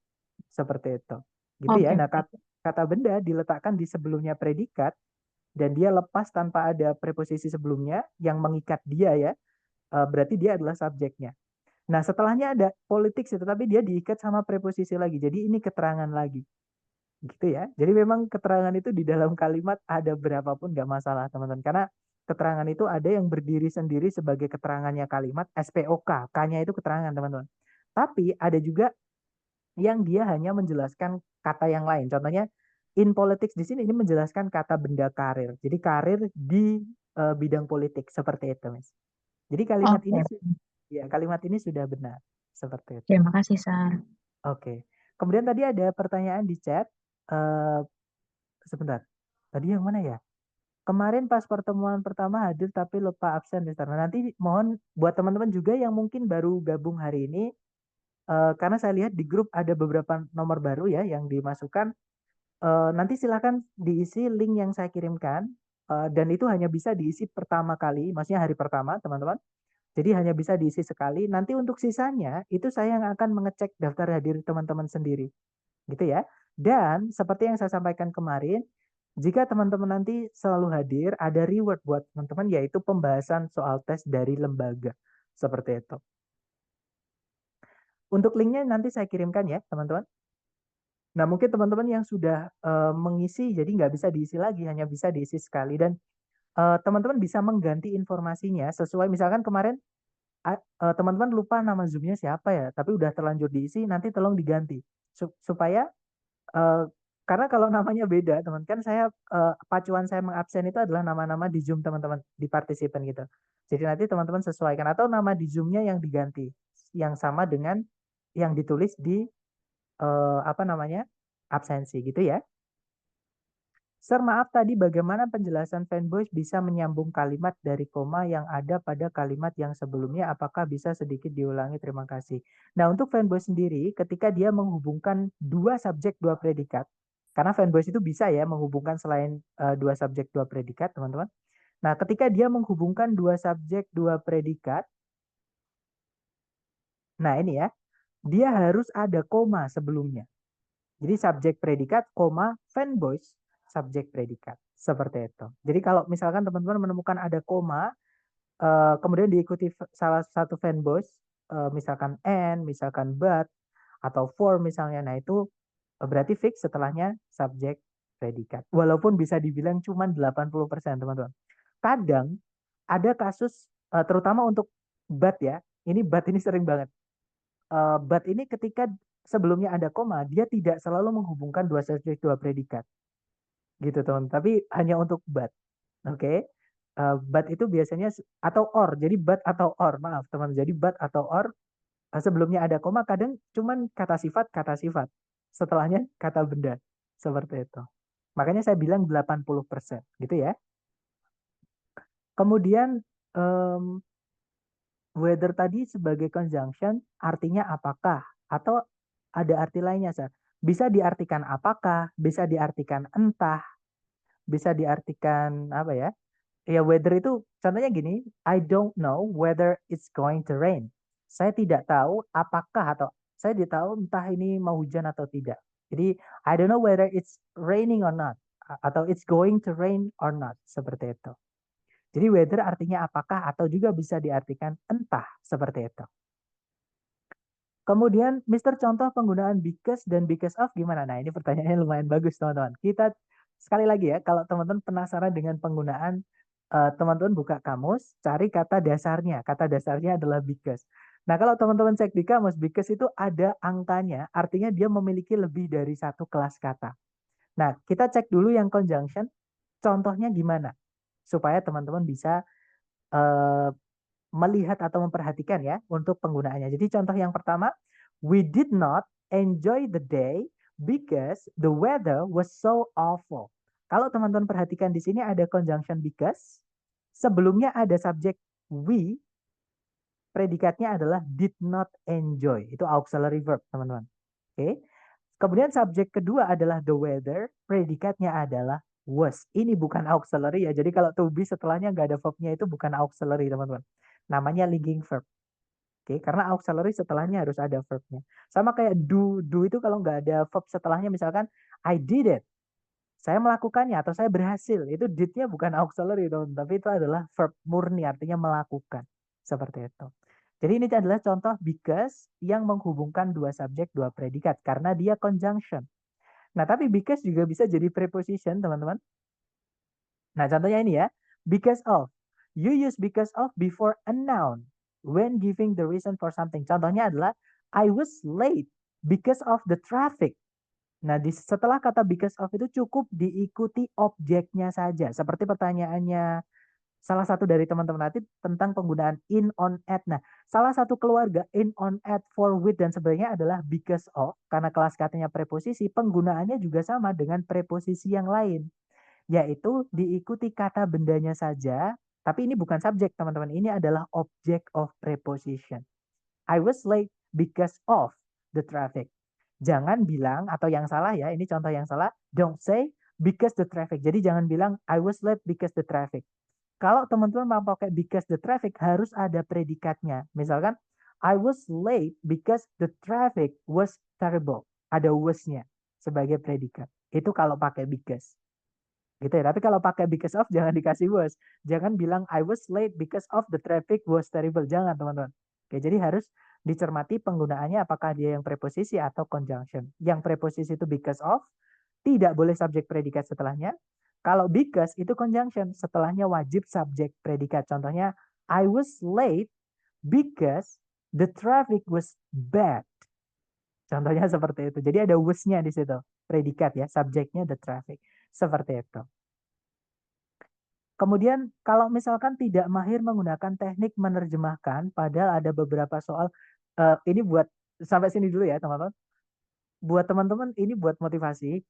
[SPEAKER 1] seperti itu gitu ya.
[SPEAKER 2] oke,
[SPEAKER 1] Nah,
[SPEAKER 2] oke.
[SPEAKER 1] kata benda diletakkan di sebelumnya predikat dan dia lepas tanpa ada preposisi sebelumnya yang mengikat dia ya, berarti dia adalah subjeknya. Nah, setelahnya ada politics itu, tapi dia diikat sama preposisi lagi. Jadi ini keterangan lagi. Gitu ya. Jadi memang keterangan itu di dalam kalimat ada berapapun nggak masalah, teman-teman. Karena keterangan itu ada yang berdiri sendiri sebagai keterangannya kalimat SPOK. K-nya itu keterangan, teman-teman. Tapi ada juga yang dia hanya menjelaskan kata yang lain. Contohnya in politics di sini ini menjelaskan kata benda karir. Jadi karir di bidang politik seperti itu, Mas. Jadi
[SPEAKER 2] Oke,
[SPEAKER 1] kalimat ini sudah benar seperti itu.
[SPEAKER 2] terima kasih, Sar.
[SPEAKER 1] Oke. Kemudian tadi ada pertanyaan di chat. Eh, sebentar. Tadi yang mana ya? Kemarin pas pertemuan pertama hadir tapi lupa absen, Mister. Nah, nanti mohon buat teman-teman juga yang mungkin baru gabung hari ini, karena saya lihat di grup ada beberapa nomor baru ya yang dimasukkan. Nanti silakan diisi link yang saya kirimkan, dan itu hanya bisa diisi pertama kali, maksudnya hari pertama, teman-teman. Jadi hanya bisa diisi sekali. Nanti untuk sisanya itu saya yang akan mengecek daftar hadir teman-teman sendiri, gitu ya. Dan seperti yang saya sampaikan kemarin, jika teman-teman nanti selalu hadir, ada reward buat teman-teman yaitu pembahasan soal tes dari lembaga. Seperti itu. Untuk linknya nanti saya kirimkan ya, teman-teman. Nah, mungkin teman-teman yang sudah mengisi, jadi nggak bisa diisi lagi, hanya bisa diisi sekali. Dan teman-teman bisa mengganti informasinya sesuai, misalkan kemarin teman-teman lupa nama Zoom-nya siapa ya, tapi udah terlanjur diisi, nanti tolong diganti. Supaya Eh, karena kalau namanya beda, teman kan saya pacuan saya mengabsen itu adalah nama-nama di Zoom teman-teman di partisipan gitu. Jadi nanti teman-teman sesuaikan atau nama di Zoom-nya yang diganti, yang sama dengan yang ditulis di apa namanya absensi gitu ya. Sir, maaf tadi bagaimana penjelasan fanboys bisa menyambung kalimat dari koma yang ada pada kalimat yang sebelumnya? Apakah bisa sedikit diulangi? Terima kasih. Nah, untuk fanboys sendiri, ketika dia menghubungkan dua subjek, dua predikat, karena fanboys itu bisa ya menghubungkan selain dua subjek, dua predikat, teman-teman. Nah, ketika dia menghubungkan dua subjek, dua predikat, nah ini ya, dia harus ada koma sebelumnya. Jadi subjek predikat, koma, fanboys, subjek predikat. Seperti itu. Jadi kalau misalkan teman-teman menemukan ada koma, kemudian diikuti salah satu fanboys, misalkan and, misalkan but, atau for misalnya, nah itu berarti fix setelahnya subjek predikat. Walaupun bisa dibilang cuma 80%, teman-teman. Kadang ada kasus, terutama untuk but ya, ini but ini sering banget. But ini ketika sebelumnya ada koma, dia tidak selalu menghubungkan dua subjek dua predikat, gitu teman. Tapi hanya untuk but, oke? Okay? But itu biasanya atau or, jadi but atau or, maaf teman. Jadi but atau or sebelumnya ada koma, kadang cuman kata sifat, setelahnya kata benda, seperti itu. Makanya saya bilang 80%, gitu ya. Kemudian whether tadi sebagai conjunction artinya apakah atau ada arti lainnya, Sir? Bisa diartikan apakah, bisa diartikan entah, bisa diartikan apa ya? Ya weather itu contohnya gini, I don't know whether it's going to rain. Saya tidak tahu apakah atau saya tidak tahu entah ini mau hujan atau tidak. Jadi I don't know whether it's raining or not atau it's going to rain or not seperti itu. Jadi weather artinya apakah atau juga bisa diartikan entah seperti itu. Kemudian, Mister contoh penggunaan because dan because of gimana? Nah, ini pertanyaannya lumayan bagus, teman-teman. Kita sekali lagi ya, kalau teman-teman penasaran dengan penggunaan, teman-teman buka kamus, cari kata dasarnya. Kata dasarnya adalah because. Nah, kalau teman-teman cek di kamus, because itu ada angkanya, artinya dia memiliki lebih dari satu kelas kata. Nah, kita cek dulu yang conjunction, contohnya gimana? Supaya teman-teman bisa eh, melihat atau memperhatikan ya untuk penggunaannya. Jadi contoh yang pertama, we did not enjoy the day because the weather was so awful. Kalau teman-teman perhatikan di sini ada conjunction because, sebelumnya ada subjek we, predikatnya adalah did not enjoy. Itu auxiliary verb, teman-teman. Oke. Kemudian subjek kedua adalah the weather, predikatnya adalah was. Ini bukan auxiliary ya. Jadi kalau to be setelahnya nggak ada verbnya itu bukan auxiliary, teman-teman. Namanya linking verb. Oke, karena auxiliary setelahnya harus ada verbnya. Sama kayak do itu kalau nggak ada verb setelahnya, misalkan I did it, saya melakukannya atau saya berhasil, itu did-nya bukan auxiliary, teman, tapi itu adalah verb murni, artinya melakukan. Seperti itu. Jadi ini adalah contoh because yang menghubungkan dua subjek, dua predikat, karena dia conjunction. Nah, tapi because juga bisa jadi preposition, teman-teman. Nah, contohnya ini ya. Because of. You use because of before a noun when giving the reason for something. Contohnya adalah I was late because of the traffic. Nah, setelah kata because of itu cukup diikuti objeknya saja. Seperti pertanyaannya salah satu dari teman-teman nanti tentang penggunaan in, on, at. Nah, salah satu keluarga in, on, at, for, with, dan sebagainya adalah because of. Karena kelas katanya preposisi, penggunaannya juga sama dengan preposisi yang lain. Yaitu diikuti kata bendanya saja. Tapi ini bukan subjek, teman-teman. Ini adalah object of preposition. I was late because of the traffic. Jangan bilang, atau yang salah ya, ini contoh yang salah, don't say because the traffic. Jadi jangan bilang I was late because the traffic. Kalau teman-teman mau pakai because the traffic harus ada predikatnya. Misalkan I was late because the traffic was terrible. Ada was-nya sebagai predikat. Itu kalau pakai because. Gitu ya. Tapi kalau pakai because of jangan dikasih was. Jangan bilang I was late because of the traffic was terrible. Jangan, teman-teman. Oke, jadi harus dicermati penggunaannya apakah dia yang preposisi atau conjunction. Yang preposisi itu because of, tidak boleh subjek predikat setelahnya. Kalau because itu conjunction, setelahnya wajib subjek predikat. Contohnya, I was late because the traffic was bad. Contohnya seperti itu. Jadi ada was-nya di situ. Predikat ya, subjeknya the traffic. Seperti itu. Kemudian kalau misalkan tidak mahir menggunakan teknik menerjemahkan, padahal ada beberapa soal, ini buat sampai sini dulu ya teman-teman. Buat teman-teman ini buat motivasi.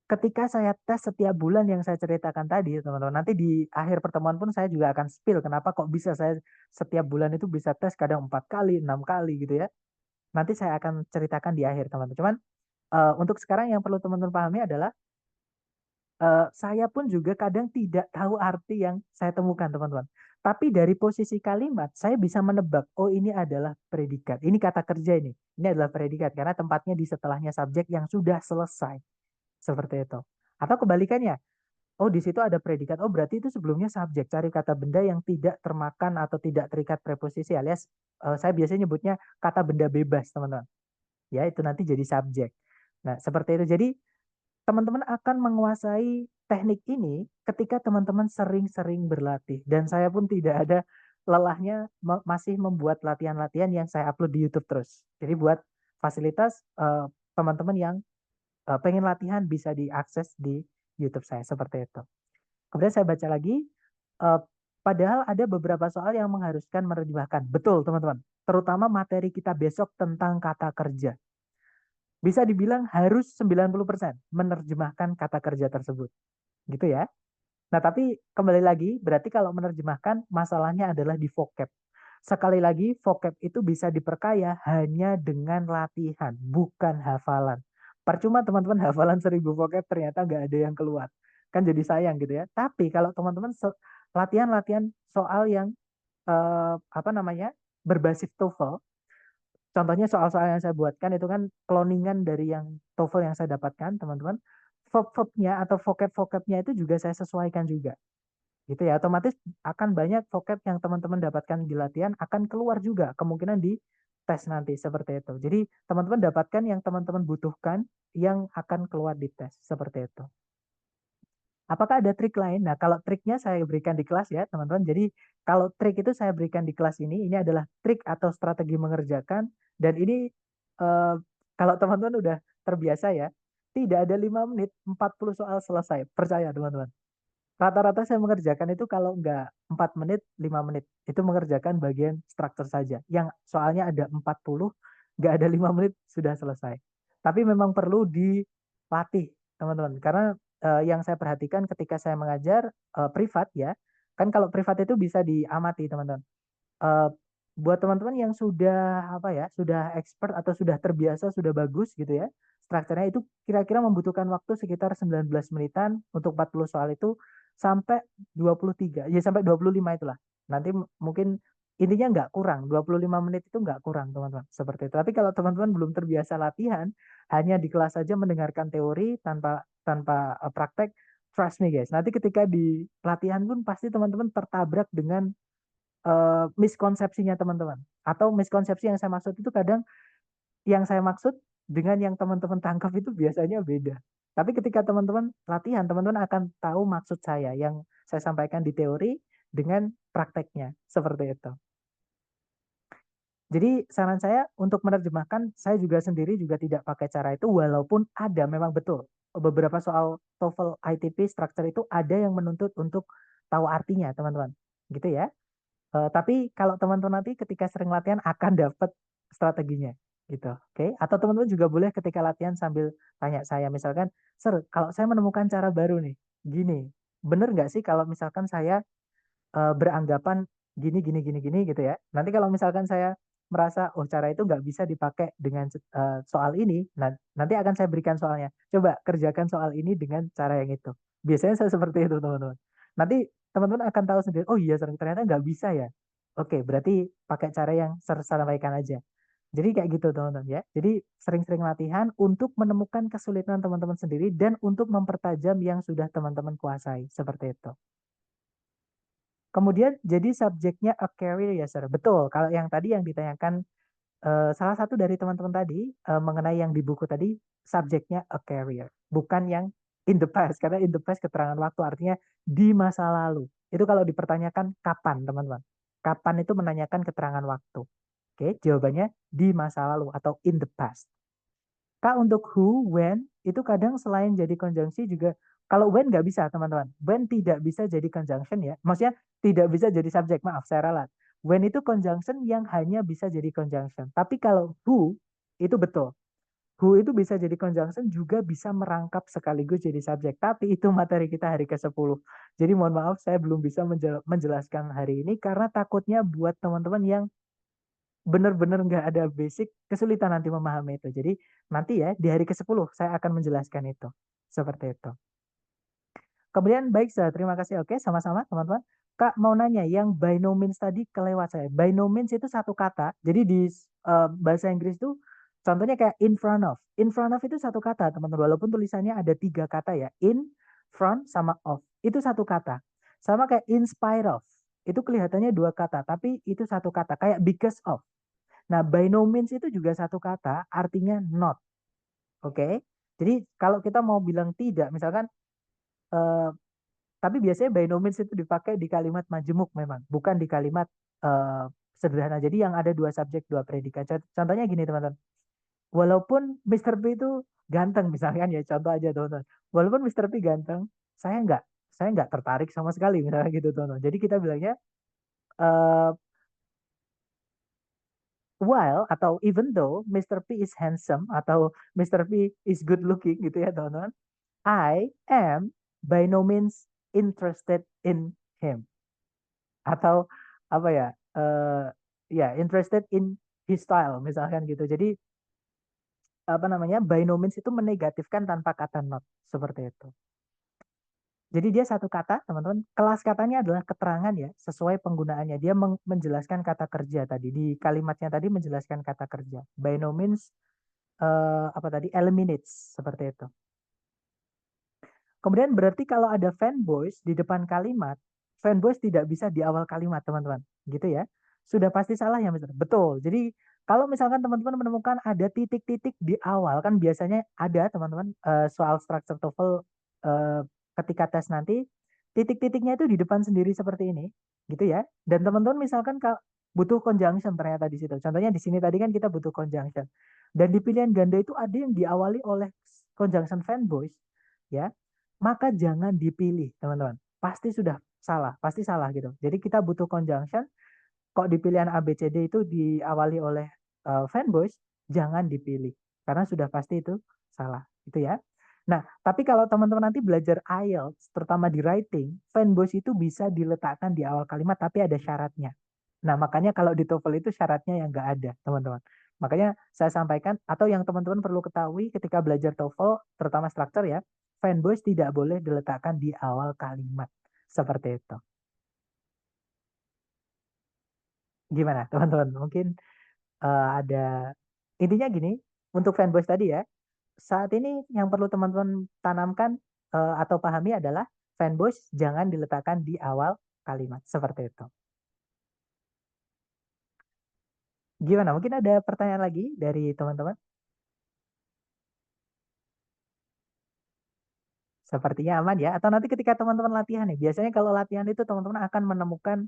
[SPEAKER 1] Ketika saya tes setiap bulan yang saya ceritakan tadi, teman-teman, nanti di akhir pertemuan pun saya juga akan spill kenapa kok bisa saya setiap bulan itu bisa tes kadang 4 kali, 6 kali gitu ya. Nanti saya akan ceritakan di akhir, teman-teman. Cuman untuk sekarang yang perlu teman-teman pahami adalah saya pun juga kadang tidak tahu arti yang saya temukan, teman-teman. Tapi dari posisi kalimat, saya bisa menebak, oh ini adalah predikat. Ini kata kerja ini. Ini adalah predikat, karena tempatnya di setelahnya subjek yang sudah selesai. Seperti itu. Atau kebalikannya, oh di situ ada predikat, oh berarti itu sebelumnya subjek. Cari kata benda yang tidak termakan atau tidak terikat preposisi, alias saya biasanya nyebutnya kata benda bebas, teman-teman. Ya, itu nanti jadi subjek. Nah, seperti itu. Jadi, teman-teman akan menguasai teknik ini ketika teman-teman sering-sering berlatih. Dan saya pun tidak ada lelahnya masih membuat latihan-latihan yang saya upload di YouTube terus. Jadi buat fasilitas teman-teman yang pengen latihan bisa diakses di YouTube saya seperti itu. Kemudian saya baca lagi, padahal ada beberapa soal yang mengharuskan menerjemahkan. Betul teman-teman, terutama materi kita besok tentang kata kerja. Bisa dibilang harus 90% menerjemahkan kata kerja tersebut. Gitu ya. Nah, tapi kembali lagi, berarti kalau menerjemahkan masalahnya adalah di vocab. Sekali lagi, vocab itu bisa diperkaya hanya dengan latihan, bukan hafalan. Percuma teman-teman hafalan 1000 vocab ternyata nggak ada yang keluar. Kan jadi sayang gitu ya. Tapi kalau teman-teman latihan-latihan soal yang apa namanya berbasis TOEFL, contohnya soal-soal yang saya buatkan itu kan cloningan dari yang TOEFL yang saya dapatkan, teman-teman. Verb-verbnya atau vocab-vocabnya itu juga saya sesuaikan juga. Gitu ya, otomatis akan banyak vocab yang teman-teman dapatkan di latihan akan keluar juga kemungkinan di tes nanti seperti itu. Jadi teman-teman dapatkan yang teman-teman butuhkan yang akan keluar di tes seperti itu. Apakah ada trik lain? Nah, kalau triknya saya berikan di kelas ya, teman-teman. Jadi, kalau trik itu saya berikan di kelas ini adalah trik atau strategi mengerjakan. Dan ini, kalau teman-teman udah terbiasa ya, tidak ada 5 menit, 40 soal selesai. Percaya, teman-teman. Rata-rata saya mengerjakan itu kalau nggak 4 menit, 5 menit. Itu mengerjakan bagian struktur saja. Yang soalnya ada 40, nggak ada 5 menit, sudah selesai. Tapi memang perlu dilatih, teman-teman. Karena yang saya perhatikan ketika saya mengajar privat ya, kan kalau privat itu bisa diamati, teman-teman. Eh, buat teman-teman yang sudah apa ya, sudah expert atau sudah terbiasa, sudah bagus gitu ya, strukturnya itu kira-kira membutuhkan waktu sekitar 19 menitan untuk 40 soal itu sampai 23, ya sampai 25 itulah. Nanti mungkin intinya nggak kurang, 25 menit itu nggak kurang teman-teman, seperti itu. Tapi kalau teman-teman belum terbiasa latihan, hanya di kelas saja mendengarkan teori tanpa tanpa praktek, trust me guys, nanti ketika di latihan pun pasti teman-teman tertabrak dengan miskonsepsinya teman-teman. Atau miskonsepsi yang saya maksud itu kadang yang saya maksud dengan yang teman-teman tangkap itu biasanya beda. Tapi ketika teman-teman latihan, teman-teman akan tahu maksud saya yang saya sampaikan di teori dengan prakteknya. Seperti itu. Jadi saran saya untuk menerjemahkan, saya juga sendiri juga tidak pakai cara itu, walaupun ada memang betul. Beberapa soal TOEFL ITP structure itu ada yang menuntut untuk tahu artinya, teman-teman. Gitu ya. Tapi kalau teman-teman nanti ketika sering latihan akan dapat strateginya. Gitu. Oke. Atau teman-teman juga boleh ketika latihan sambil tanya saya, misalkan, Sir, kalau saya menemukan cara baru nih, gini, bener nggak sih kalau misalkan saya beranggapan gini gini gini gini gitu ya. Nanti kalau misalkan saya merasa oh cara itu nggak bisa dipakai dengan soal ini, nah nanti akan saya berikan soalnya. Coba kerjakan soal ini dengan cara yang itu. Biasanya saya seperti itu teman-teman. Nanti teman-teman akan tahu sendiri. Oh iya ternyata nggak bisa ya. Oke, berarti pakai cara yang saya sampaikan aja. Jadi kayak gitu teman-teman ya. Jadi sering-sering latihan untuk menemukan kesulitan teman-teman sendiri dan untuk mempertajam yang sudah teman-teman kuasai. Seperti itu. Kemudian jadi subjeknya a career ya, Sir. Betul, kalau yang tadi yang ditanyakan salah satu dari teman-teman tadi mengenai yang di buku tadi, subjeknya a career, bukan yang in the past. Karena in the past keterangan waktu artinya di masa lalu. Itu kalau dipertanyakan kapan, teman-teman. Kapan itu menanyakan keterangan waktu. Oke, jawabannya di masa lalu atau in the past. Kak untuk who, when, itu kadang selain jadi konjungsi juga, kalau when nggak bisa teman-teman. When tidak bisa jadi conjunction ya. Maksudnya tidak bisa jadi subjek, maaf saya ralat. When itu conjunction yang hanya bisa jadi conjunction. Tapi kalau who, itu betul. Who itu bisa jadi conjunction juga bisa merangkap sekaligus jadi subjek. Tapi itu materi kita hari ke-10. Jadi mohon maaf saya belum bisa menjelaskan hari ini karena takutnya buat teman-teman yang benar-benar nggak ada basic, kesulitan nanti memahami itu. Jadi nanti ya di hari ke-10 saya akan menjelaskan itu. Seperti itu. Kemudian baik saya terima kasih. Oke, sama-sama teman-teman. Kak mau nanya yang by no means tadi kelewat saya. By no means itu satu kata. Jadi di bahasa Inggris itu contohnya kayak in front of. In front of itu satu kata teman-teman. Walaupun tulisannya ada 3 kata ya. In, front, sama of. Itu satu kata. Sama kayak in spite of. Itu kelihatannya 2 kata. Tapi itu satu kata. Kayak because of. Nah, by no means itu juga satu kata, artinya not. Oke. Jadi kalau kita mau bilang tidak, misalkan, eh, tapi biasanya by no means itu dipakai di kalimat majemuk memang, bukan di kalimat eh, sederhana. Jadi yang ada 2 subjek, 2 predikat. Contohnya gini teman-teman. Walaupun Mr. P itu ganteng, misalkan ya, contoh aja teman-teman. Walaupun Mr. P ganteng, saya nggak tertarik sama sekali, misalnya gitu teman-teman. Jadi kita bilangnya eh, while atau even though Mr. P is handsome atau Mr. P is good looking gitu ya teman-teman, I am by no means interested in him atau apa ya ya interested in his style misalkan gitu. Jadi apa namanya by no means itu menegatifkan tanpa kata not seperti itu. Jadi dia satu kata, teman-teman. Kelas katanya adalah keterangan ya, sesuai penggunaannya. Dia menjelaskan kata kerja tadi. Di kalimatnya tadi menjelaskan kata kerja. By no means apa tadi eliminates seperti itu. Kemudian berarti kalau ada fanboys di depan kalimat, fanboys tidak bisa di awal kalimat, teman-teman. Gitu ya. Sudah pasti salah ya, Mister. Betul. Jadi kalau misalkan teman-teman menemukan ada titik-titik di awal, kan biasanya ada, teman-teman, soal structure TOEFL eh, ketika tes nanti, titik-titiknya itu di depan sendiri seperti ini, gitu ya. Dan teman-teman misalkan kalau butuh conjunction ternyata di situ. Contohnya di sini tadi kan kita butuh conjunction. Dan di pilihan ganda itu ada yang diawali oleh conjunction fanboys, ya maka jangan dipilih, teman-teman. Pasti salah gitu. Jadi kita butuh conjunction, kok di pilihan A, B, C, D itu diawali oleh fanboys, jangan dipilih. Karena sudah pasti itu salah. Itu ya. Nah, tapi kalau teman-teman nanti belajar IELTS, terutama di writing, fanboys itu bisa diletakkan di awal kalimat, tapi ada syaratnya. Nah, makanya kalau di TOEFL itu syaratnya yang nggak ada, teman-teman. Makanya saya sampaikan, atau yang teman-teman perlu ketahui ketika belajar TOEFL, terutama structure ya, fanboys tidak boleh diletakkan di awal kalimat. Seperti itu. Gimana, teman-teman? Mungkin ada intinya gini, untuk fanboys tadi ya, saat ini yang perlu teman-teman tanamkan atau pahami adalah fanboys jangan diletakkan di awal kalimat. Seperti itu. Gimana? Mungkin ada pertanyaan lagi dari teman-teman? Sepertinya aman ya. Atau nanti ketika teman-teman latihan nih, biasanya kalau latihan itu teman-teman akan menemukan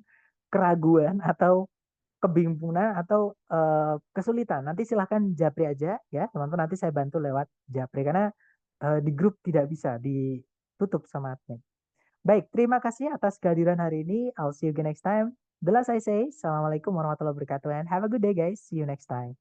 [SPEAKER 1] keraguan atau kebingungan atau kesulitan, nanti silahkan japri aja ya teman-teman. Nanti saya bantu lewat japri karena di grup tidak bisa ditutup sama admin. Baik, terima kasih atas kehadiran hari ini. I'll see you again next time. The last I say, Assalamualaikum warahmatullahi wabarakatuh and have a good day guys. See you next time.